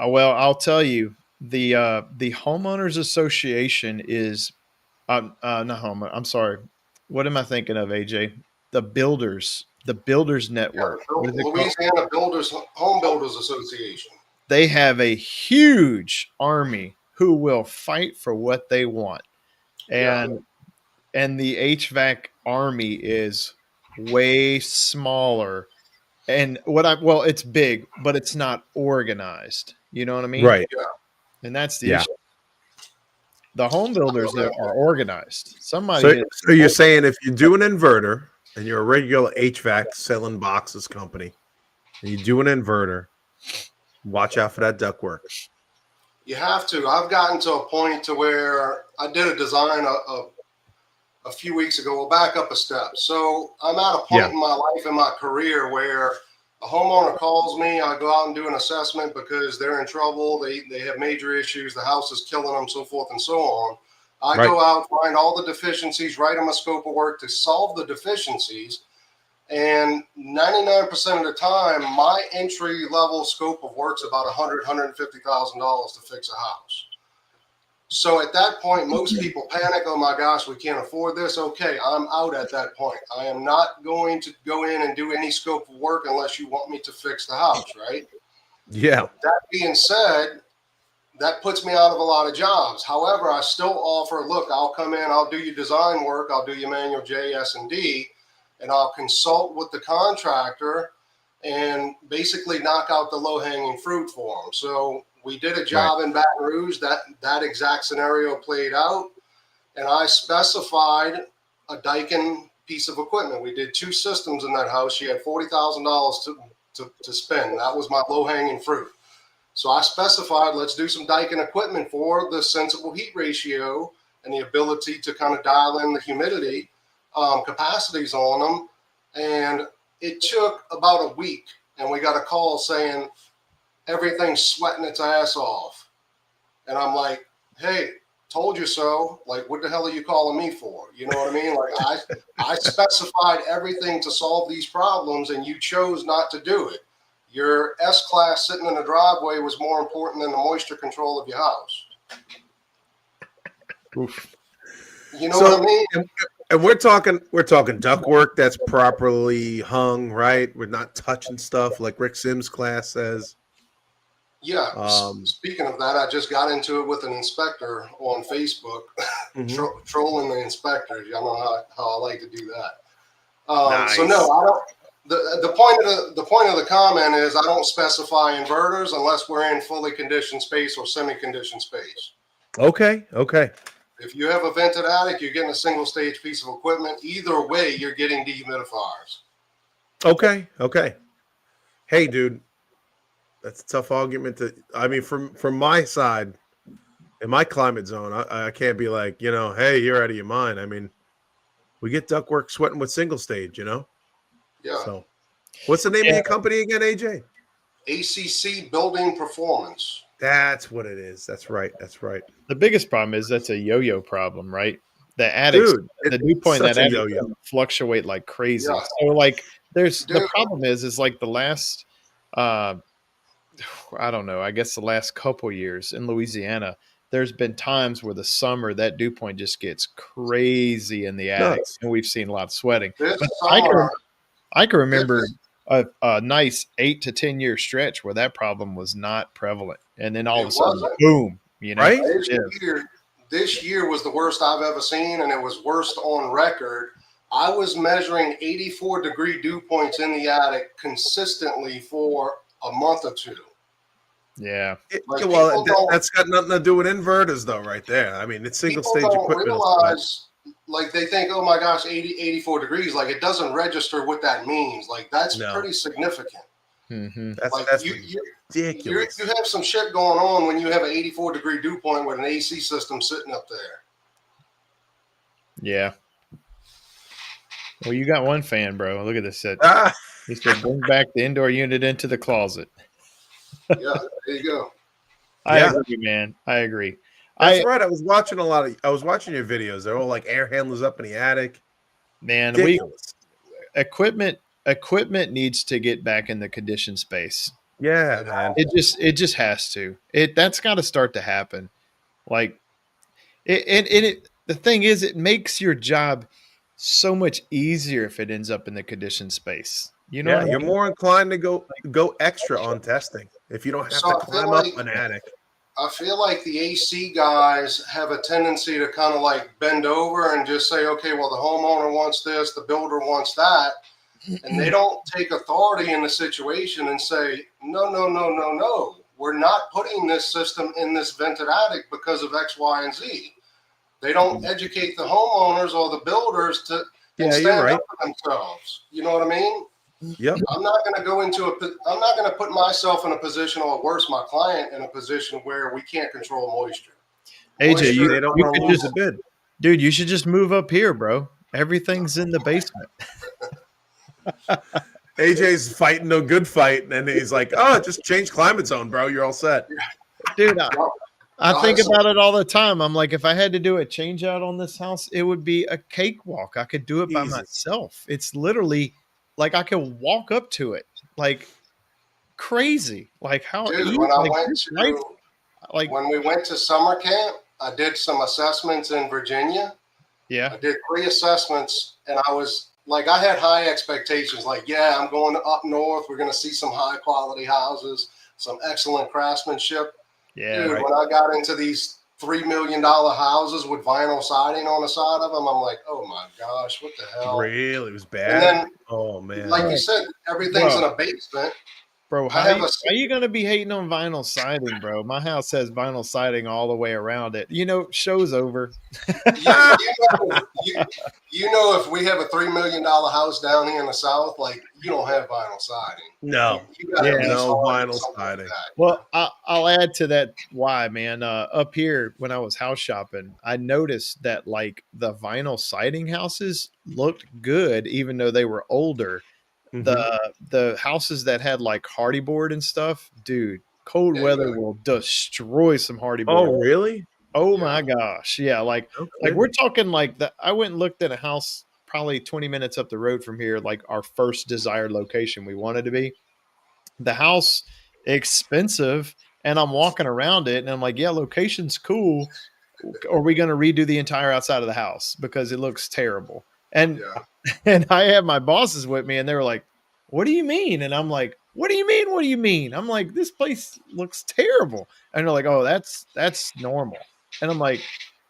Well, I'll tell you, the homeowners association is not homeowner. I'm sorry. What am I thinking of, AJ? The builders network. Yeah, Louisiana Home Builders Association. They have a huge army who will fight for what they want. And the HVAC army is way smaller. And it's big, but it's not organized. You know what I mean? Right. Yeah. And that's the issue. The home builders are organized. So you're saying if you do an inverter and you're a regular HVAC selling boxes company, and you do an inverter, watch out for that ductwork. You have to. I've gotten to a point to where I did a design a few weeks ago. We'll back up a step. So I'm at a point in my life, in my career, where a homeowner calls me. I go out and do an assessment because they're in trouble. They have major issues. The house is killing them, so forth and so on. I go out, find all the deficiencies, write them a scope of work to solve the deficiencies. And 99% of the time, my entry level scope of work is about $150,000 to fix a house. So at that point, most people panic. Oh my gosh, we can't afford this. Okay, I'm out at that point. I am not going to go in and do any scope of work unless you want me to fix the house, right? Yeah. That being said, that puts me out of a lot of jobs. However, I still offer, look, I'll come in, I'll do your design work, I'll do your manual J, S, and D, and I'll consult with the contractor and basically knock out the low-hanging fruit for them. So we did a job in Baton Rouge, that exact scenario played out, and I specified a Daikin piece of equipment. We did 2 systems in that house. She had $40,000 to spend. That was my low-hanging fruit. So I specified, let's do some Daikin equipment for the sensible heat ratio and the ability to kind of dial in the humidity capacities on them. And it took about a week, and we got a call saying everything's sweating its ass off. And I'm like, hey, told you so. Like, what the hell are you calling me for? You know what I mean? Like, I specified everything to solve these problems, and you chose not to do it. Your S-Class sitting in the driveway was more important than the moisture control of your house. Oof. You know what I mean? And we're talking ductwork that's properly hung, right? We're not touching stuff like Rick Sims' class says. Yeah. Speaking of that, I just got into it with an inspector on Facebook, trolling the inspectors. Y'all know how I like to do that. Nice. So no, I don't. The point of the comment is I don't specify inverters unless we're in fully conditioned space or semi-conditioned space. Okay. If you have a vented attic, you're getting a single stage piece of equipment. Either way, you're getting dehumidifiers. Okay. Hey, dude, that's a tough argument from my side, in my climate zone, I can't be like, hey, you're out of your mind. I mean, we get ductwork sweating with single stage, Yeah. So, what's the name of your company again, AJ? ACC Building Performance. That's what it is. That's right. The biggest problem is that's a yo-yo problem, right? The attics, the dew point, that attic fluctuate like crazy. Yeah. So, like, the problem is like the last, I don't know, I guess the last couple years in Louisiana, there's been times where the summer that dew point just gets crazy in the attic, and we've seen a lot of sweating. But I can remember a nice 8 to 10 year stretch where that problem was not prevalent, and then all of a sudden, boom! Right? This year was the worst I've ever seen, and it was worst on record. I was measuring 84-degree dew points in the attic consistently for a month or two. Yeah. That's got nothing to do with inverters, though, right there. I mean, it's single stage equipment. Like, they think, oh my gosh, 84 degrees. Like, it doesn't register what that means. Like, that's pretty significant. Mm-hmm. That's ridiculous. You have some shit going on when you have an 84-degree dew point with an AC system sitting up there. Yeah. Well, you got one fan, bro. Look at this. Ah, He said, "Bring back the indoor unit into the closet." Yeah, there you go. I Yeah. agree, man. I agree. that's right. I was watching your videos. They're all like air handlers up in the attic. Man, Ridiculous. equipment needs to get back in the conditioned space. Yeah, man. It just has to. That's got to start to happen. Like the thing is, it makes your job so much easier if it ends up in the conditioned space. You know Yeah, what I you're mean? more inclined to go extra on testing if you don't have So to I feel climb up like- an attic. I feel like the AC guys have a tendency to kind of like bend over and just say, okay, well, the homeowner wants this, the builder wants that. And they don't take authority in the situation and say, no, no, no, no, no. We're not putting this system in this vented attic because of X, Y, and Z. They don't educate the homeowners or the builders to Yeah, stand you're right. up for themselves. You know what I mean? Yep. I'm not going to I'm not going to put myself in a position, or worse, my client in a position where we can't control moisture. AJ, Moisture- you They don't you want could to lose just- the bid. dude, you should just move up here, bro. Everything's in the basement. AJ's fighting a good fight, and he's like, "Oh, just change climate zone, bro. You're all set." Dude, I think Honestly. about it all the time. I'm like, if I had to do a change out on this house, it would be a cakewalk. I could do it by Easy. myself. It's literally like I could walk up to it, like crazy. Like how Dude, easy, when I like, went this life- to like when we went to summer camp, I did some assessments in Virginia. yeah, I did 3 assessments, and I was like, I had high expectations. Like, yeah, I'm going up north. We're going to see some high quality houses, some excellent craftsmanship. yeah, Dude, right. when I got into these $3 million houses with vinyl siding on the side of them, I'm like, oh my gosh, what the hell? Really, it was And bad. then, Oh man. like you said, everything's in a basement. Bro, I how have are you gonna be hating on vinyl siding, bro? My house has vinyl siding all the way around it. You know, show's over. You know, if we have a $3 million house down here in the South, like, you don't have vinyl siding. No. You gotta Yeah. at least No find vinyl something like siding. that. Well, I'll add to that why, man. Up here, when I was house shopping, I noticed that like the vinyl siding houses looked good, even though they were older. Mhm. The houses that had like hardy board and stuff, dude, cold Yeah, weather yeah. will destroy some hardy board. Oh really? Oh Yeah. my gosh, yeah, like Okay. we're talking like that. I went and looked at a house probably 20 minutes up the road from here, like our first desired location we wanted to be. The house expensive, and I'm walking around it, and I'm like, yeah, location's cool. Are we going to redo the entire outside of the house because it looks terrible? And Yeah. and I had my bosses with me, and they were like, "What do you mean?" And I'm like, "What do you mean? What do you mean?" I'm like, "This place looks terrible." And they're like, "Oh, that's normal." And I'm like,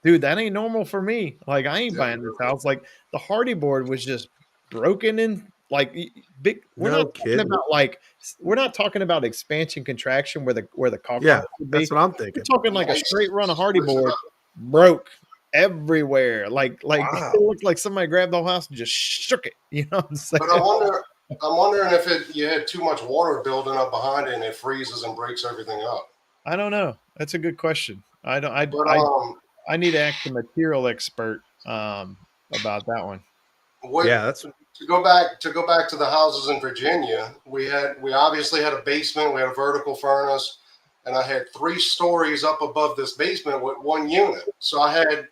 "Dude, that ain't normal for me. Like, I ain't Yeah. buying this house." Like, the hardy board was just broken in like big. We're No not talking kidding. about like we're not talking about expansion contraction where the caulk Yeah, would be. that's what I'm We're thinking. talking like a straight run of hardy board broke everywhere. Like Wow. it looked like somebody grabbed the whole house and just shook it. You know what I'm saying? But I'm wondering if you had too much water building up behind it and it freezes and breaks everything up. I don't know. That's a good question. I don't. But I need to ask the material expert about that one. what Yeah, that's to go back to the houses in Virginia, we obviously had a basement, we had a vertical furnace, and I had 3 stories up above this basement with 1 unit. So I had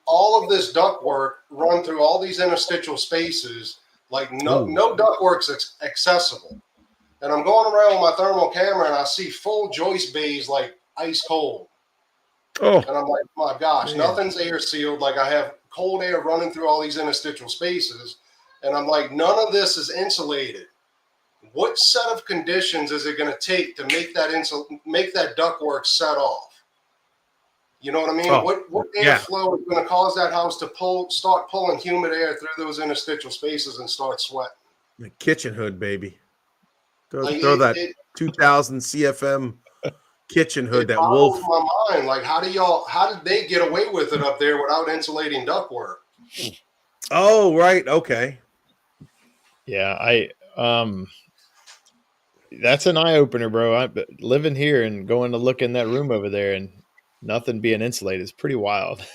all of this ductwork run through all these interstitial spaces, like no ductwork's accessible. And I'm going around with my thermal camera and I see full joist bays like ice cold. oh And I'm like, my gosh, Man. nothing's air sealed. Like I have cold air running through all these interstitial spaces. And I'm like, none of this is insulated. What set of conditions is it going to take to make that ductwork set off? You know what I mean? Oh, What yeah. airflow is going to cause that house to start pulling humid air through those interstitial spaces and start sweating? the kitchen hood, baby. Throw, Like, throw it- that it- 2000 CFM kitchen hood, It that boggles wolf. my mind. Like, how did they get away with it up there without insulating ductwork? Oh, right. Okay. Yeah, that's an eye opener, bro. Living here and going to look in that room over there and nothing being insulated is pretty wild.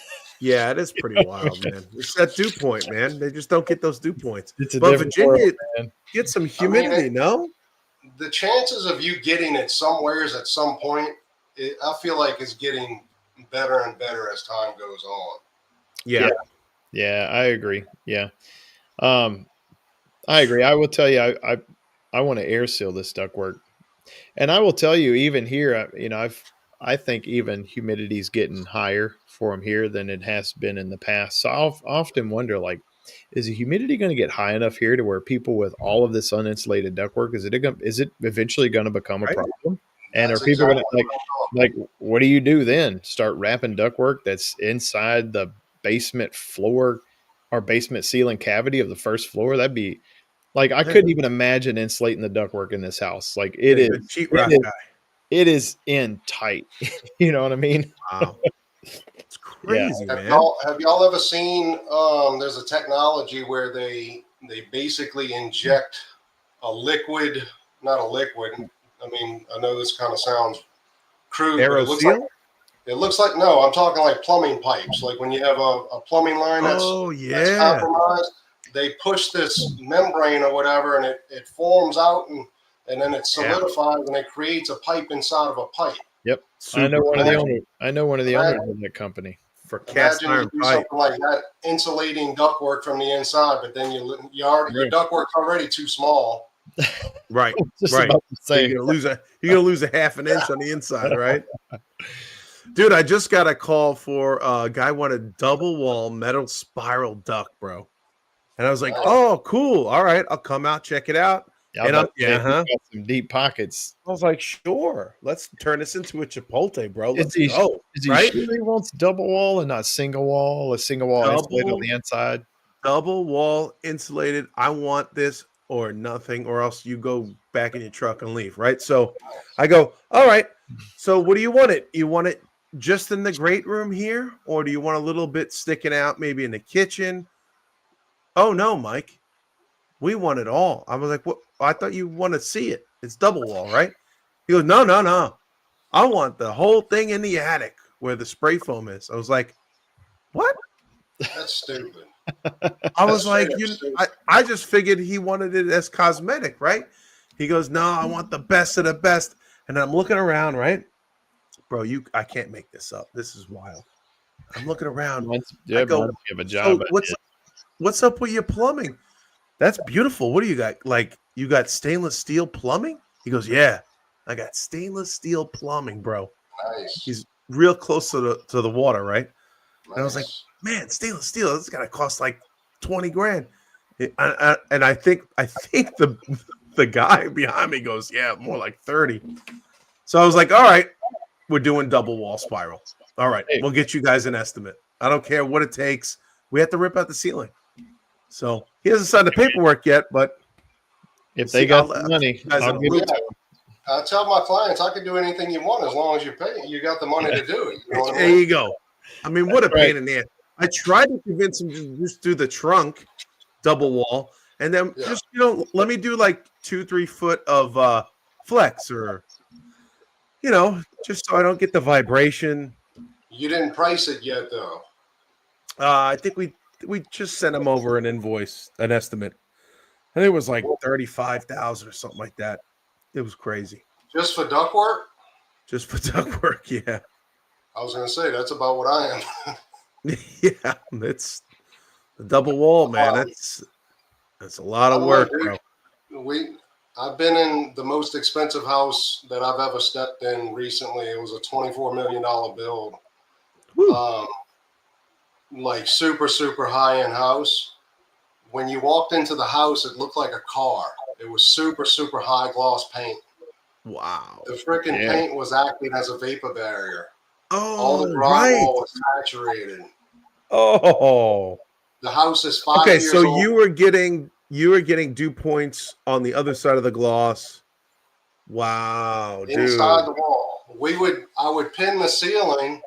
Yeah, it is pretty wild, man. It's that dew point, man. They just don't get those dew points. It's a But different Virginia world, man. gets some I mean, humidity, no? the chances of you getting it somewheres at some point, I feel like is getting better and better as time goes on. Yeah. Yeah, I agree. Yeah. I agree. I will tell you, I want to air seal this ductwork, and I will tell you, even here, I think even humidity's getting higher for them here than it has been in the past. So I'll often wonder, like, is the humidity going to get high enough here to where people with all of this uninsulated ductwork is it eventually going to become a Right. problem? And That's are people going exactly to like what do you do then? Start wrapping ductwork that's inside the basement floor or basement ceiling cavity of the first floor? That'd be like I couldn't even imagine insulating the ductwork in this house. Like it Hey, is, the sheetrock it is, guy. it is in tight. You know what I mean? Wow. It's crazy, Have man. y'all ever seen? There's a technology where they basically inject a liquid, not a liquid. I mean, I know this kind of sounds crude, but it looks like no. I'm talking like plumbing pipes. Like when you have a plumbing line that's compromised, they push this membrane or whatever, and it forms out and then it solidifies and it creates a pipe inside of a pipe. Yep. Super I know one of the Imagine- owners of that company. for cast Imagine you iron do pipe. something like that, insulating ductwork from the inside, but then your ductwork's already too small. Right. Just Right. about to So say. you're gonna lose a half an inch on the inside, right? Dude, I just got a call for a guy wanted double wall metal spiral duct, bro. And I was like, oh, cool. All right, I'll come out, check it out. Yeah, And he's got some deep pockets. I was like, sure, let's turn this into a Chipotle, bro. Let's Is go. he Right? sure he wants double wall and not single wall? A single wall insulated on the inside. Double wall insulated. I want this or nothing, or else you go back in your truck and leave. Right. So I go, all right. So what do you want it? You want it just in the great room here, or do you want a little bit sticking out, maybe in the kitchen? Oh no, Mike. We want it all. I was like, what? I thought you want to see it. It's double wall, right? He goes, no. I want the whole thing in the attic where the spray foam is. I was like, what? That's stupid. I was like, Stupid. I just figured he wanted it as cosmetic, right? He goes, no, I want the best of the best. And I'm looking around, right? Bro, I can't make this up. This is wild. I'm looking around. I go, have a job. So what's up with your plumbing? That's beautiful. What do you got? Like, you got stainless steel plumbing? He goes, yeah, I got stainless steel plumbing, bro. Nice. He's real close to the water, right? Nice. And I was like, man, stainless steel, this is gonna cost like 20 grand. And I think the guy behind me goes, yeah, more like 30. So I was like, all right, we're doing double wall spiral. All right, we'll get you guys an estimate. I don't care what it takes. We have to rip out the ceiling. So he hasn't signed the paperwork yet, but if they got the money, I'll give it to them. I tell my clients I can do anything you want as long as you pay. You got the money to do it. You know what I there mean? you go. I mean, what a pain in the ass. I tried to convince him to just do the trunk double wall, and then just let me do like 2-3 foot of flex, or just so I don't get the vibration. You didn't price it yet, though. I think we just sent him over an invoice, an estimate. I think it was like 35,000 or something like that. It was crazy. Just for ductwork? Just for ductwork, yeah. I was going to say that's about what I am. Yeah, it's the double wall, man. That's a lot of work, bro. I've been in the most expensive house that I've ever stepped in recently. It was a $24 million build. Like super, super high-end house. When you walked into the house, it looked like a car. It was super, super high gloss paint. Wow. The freaking paint was acting as a vapor barrier. Oh, all the drywall was saturated. Oh. The house is 5 years so old. you were getting dew points on the other side of the gloss. Wow, dude. Inside the wall. I would pin the ceiling.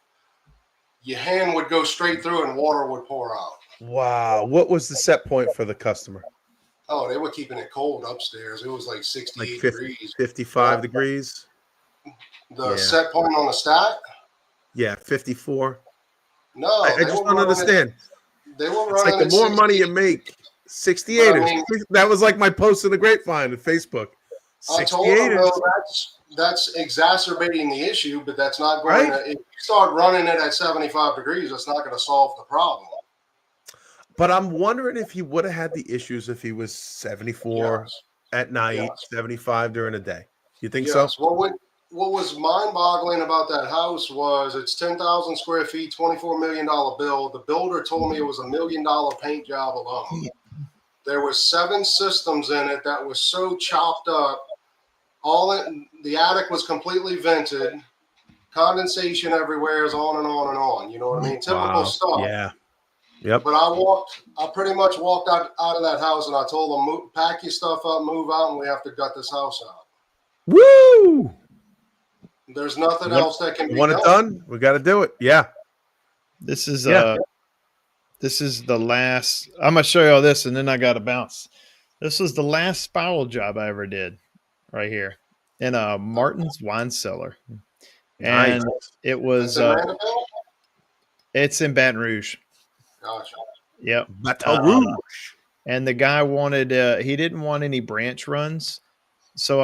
Your hand would go straight through and water would pour out. Wow. What was the set point for the customer? Oh, they were keeping it cold upstairs. It was like 68 degrees. 55 degrees. The set point on the stat? Yeah, 54. No, I they just were don't running understand. They were It's like running the at more money you 60. make, 68ers. But, I mean, That was like my post in the grapevine on Facebook. I told them 68ers, though that's exacerbating the issue, but that's not going right? to. If you start running it at 75 degrees, that's not going to solve the problem. But I'm wondering if he would have had the issues if he was 74 Yes, at night, yes, 75 during the day. You think so? yes. What was mind-boggling about that house was it's 10,000 square feet, $24 million bill. The builder told me it was $1 million paint job alone. There was 7 systems in it that was so chopped up. The attic was completely vented, condensation everywhere, is on and on and on. You know what I mean? Typical stuff. Yeah. Yep. But I pretty much walked out of that house and I told them, pack your stuff up, move out, and we have to gut this house out. Woo! There's nothing else that can be Want it done? We got to do it. Yeah. This is Yeah. this is the last. I'm gonna show you all this, and then I got to bounce. This was the last spiral job I ever did, right here in a Martin's wine cellar, and Nice. it was It's in Mandeville? it's in Baton Rouge. Gotcha. Yep. Baton Rouge. And the guy wanted he didn't want any branch runs, so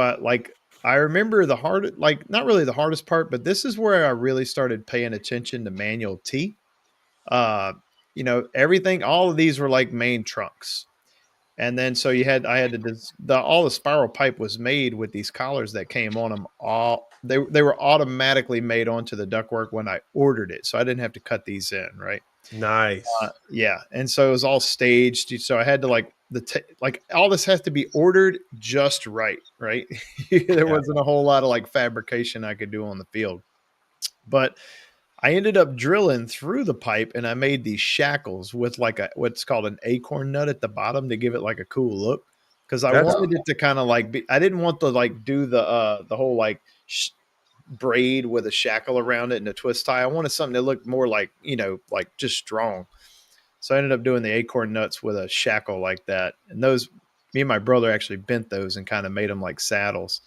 I remember not really the hardest part, but this is where I really started paying attention to manual T. Everything, all of these were like main trunks. And then so all the spiral pipe was made with these collars that came on them. They were automatically made onto the ductwork when I ordered it. So I didn't have to cut these in. Right. Nice. Yeah. And so it was all staged. So I had to all this has to be ordered just right. Right. There wasn't a whole lot of fabrication I could do on the field, but I ended up drilling through the pipe and I made these shackles with what's called an acorn nut at the bottom to give it a cool look. Cause I wanted it to kind of I didn't want to do the whole braid with a shackle around it and a twist tie. I wanted something that looked more just strong. So I ended up doing the acorn nuts with a shackle like that. And those, me and my brother actually bent those and kind of made them like saddles.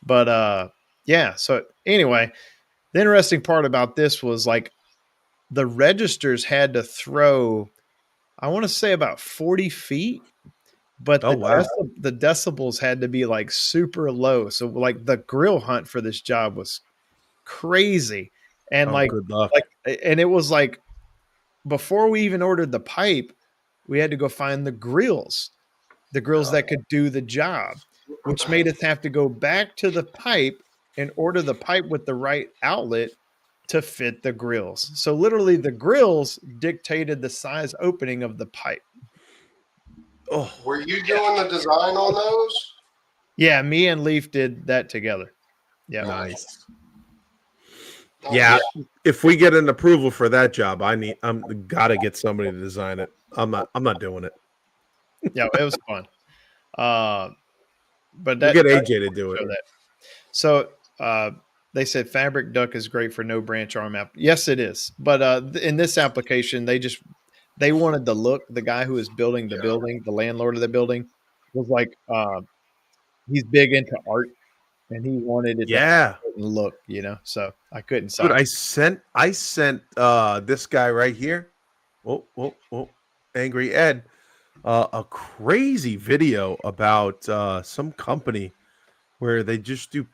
But yeah. So anyway, the interesting part about this was the registers had to throw, I want to say about 40 feet, but the decibels had to be super low. So the grill hunt for this job was crazy. And good luck. and it was before we even ordered the pipe, we had to go find the grills that could do the job, which made us have to go back to the pipe and order the pipe with the right outlet to fit the grills. So literally the grills dictated the size opening of the pipe. Oh, were you doing the design on those? Yeah, me and Leaf did that together. Yeah. Nice. Yeah, if we get an approval for that job, I'm gotta get somebody to design it. I'm not doing it. Yeah, it was fun. But we'll get AJ to do it. That. So they said fabric duck is great for no branch arm app. Yes, it is. But in this application, they wanted the look. The guy who was building the building, the landlord of the building, was he's big into art, and he wanted it to look, So I couldn't. Dude, I sent this guy right here. Oh, Angry Ed, a crazy video about some company where they just do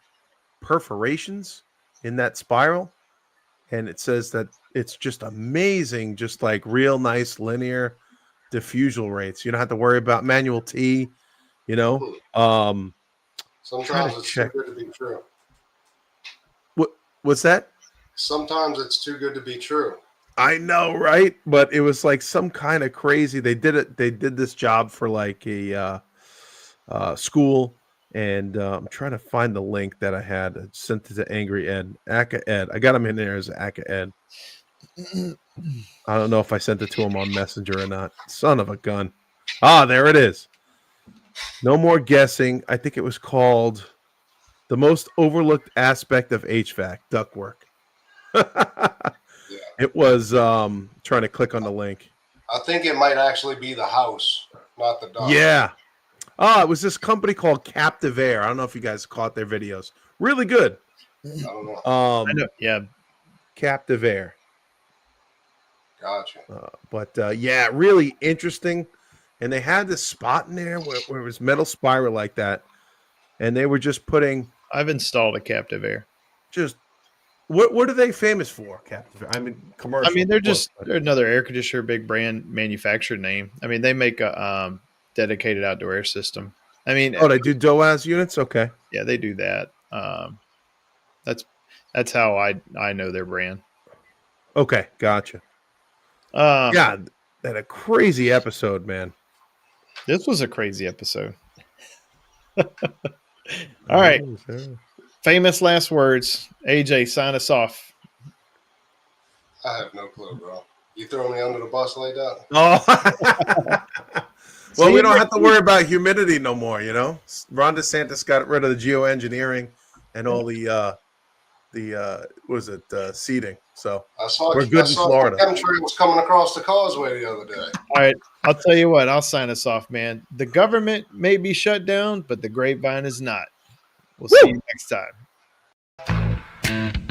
perforations in that spiral, and it says that it's just amazing, just real nice linear diffusion rates. You don't have to worry about manual T, Sometimes it's too good to be true. What's that? Sometimes it's too good to be true. I know, right? But it was some kind of crazy. They did this job for a school, and I'm trying to find the link that I had. I sent it to Angry Ed, Aka Ed. I got him in there as Aka Ed. I don't know if I sent it to him on Messenger or not. Son of a gun. There it is. No more guessing. I think it was called The Most Overlooked Aspect of HVAC Ductwork. It was trying to click on the link. I think it might actually be the house, not the duct. Yeah. It was this company called Captive Air. I don't know if you guys caught their videos. Really good. I don't know. I know. Yeah. Captive Air. Gotcha. Yeah, really interesting. And they had this spot in there where it was metal spiral like that, and they were just putting I've installed a Captive Air. just what are they famous for? Captive. I mean, commercial. I mean, they're of course, just but- they're another air conditioner, big brand manufacturer name. I mean, they make a dedicated outdoor air system. I mean, Oh, they do DOAS units. Okay. yeah, they do that. That's how I know their brand. Okay, gotcha. Yeah, Yeah, they had a crazy episode, man. this was a crazy episode. All right, famous last words. AJ, sign us off. I have no clue, bro. You throw me under the bus like that? Oh. Well, we don't have to worry about humidity no more, you know. Ron DeSantis got rid of the geoengineering and all the seeding. So I saw we're good in Florida. The chemtrail was coming across the causeway the other day. All right, I'll tell you what. I'll sign us off, man. The government may be shut down, but the grapevine is not. We'll see you next time.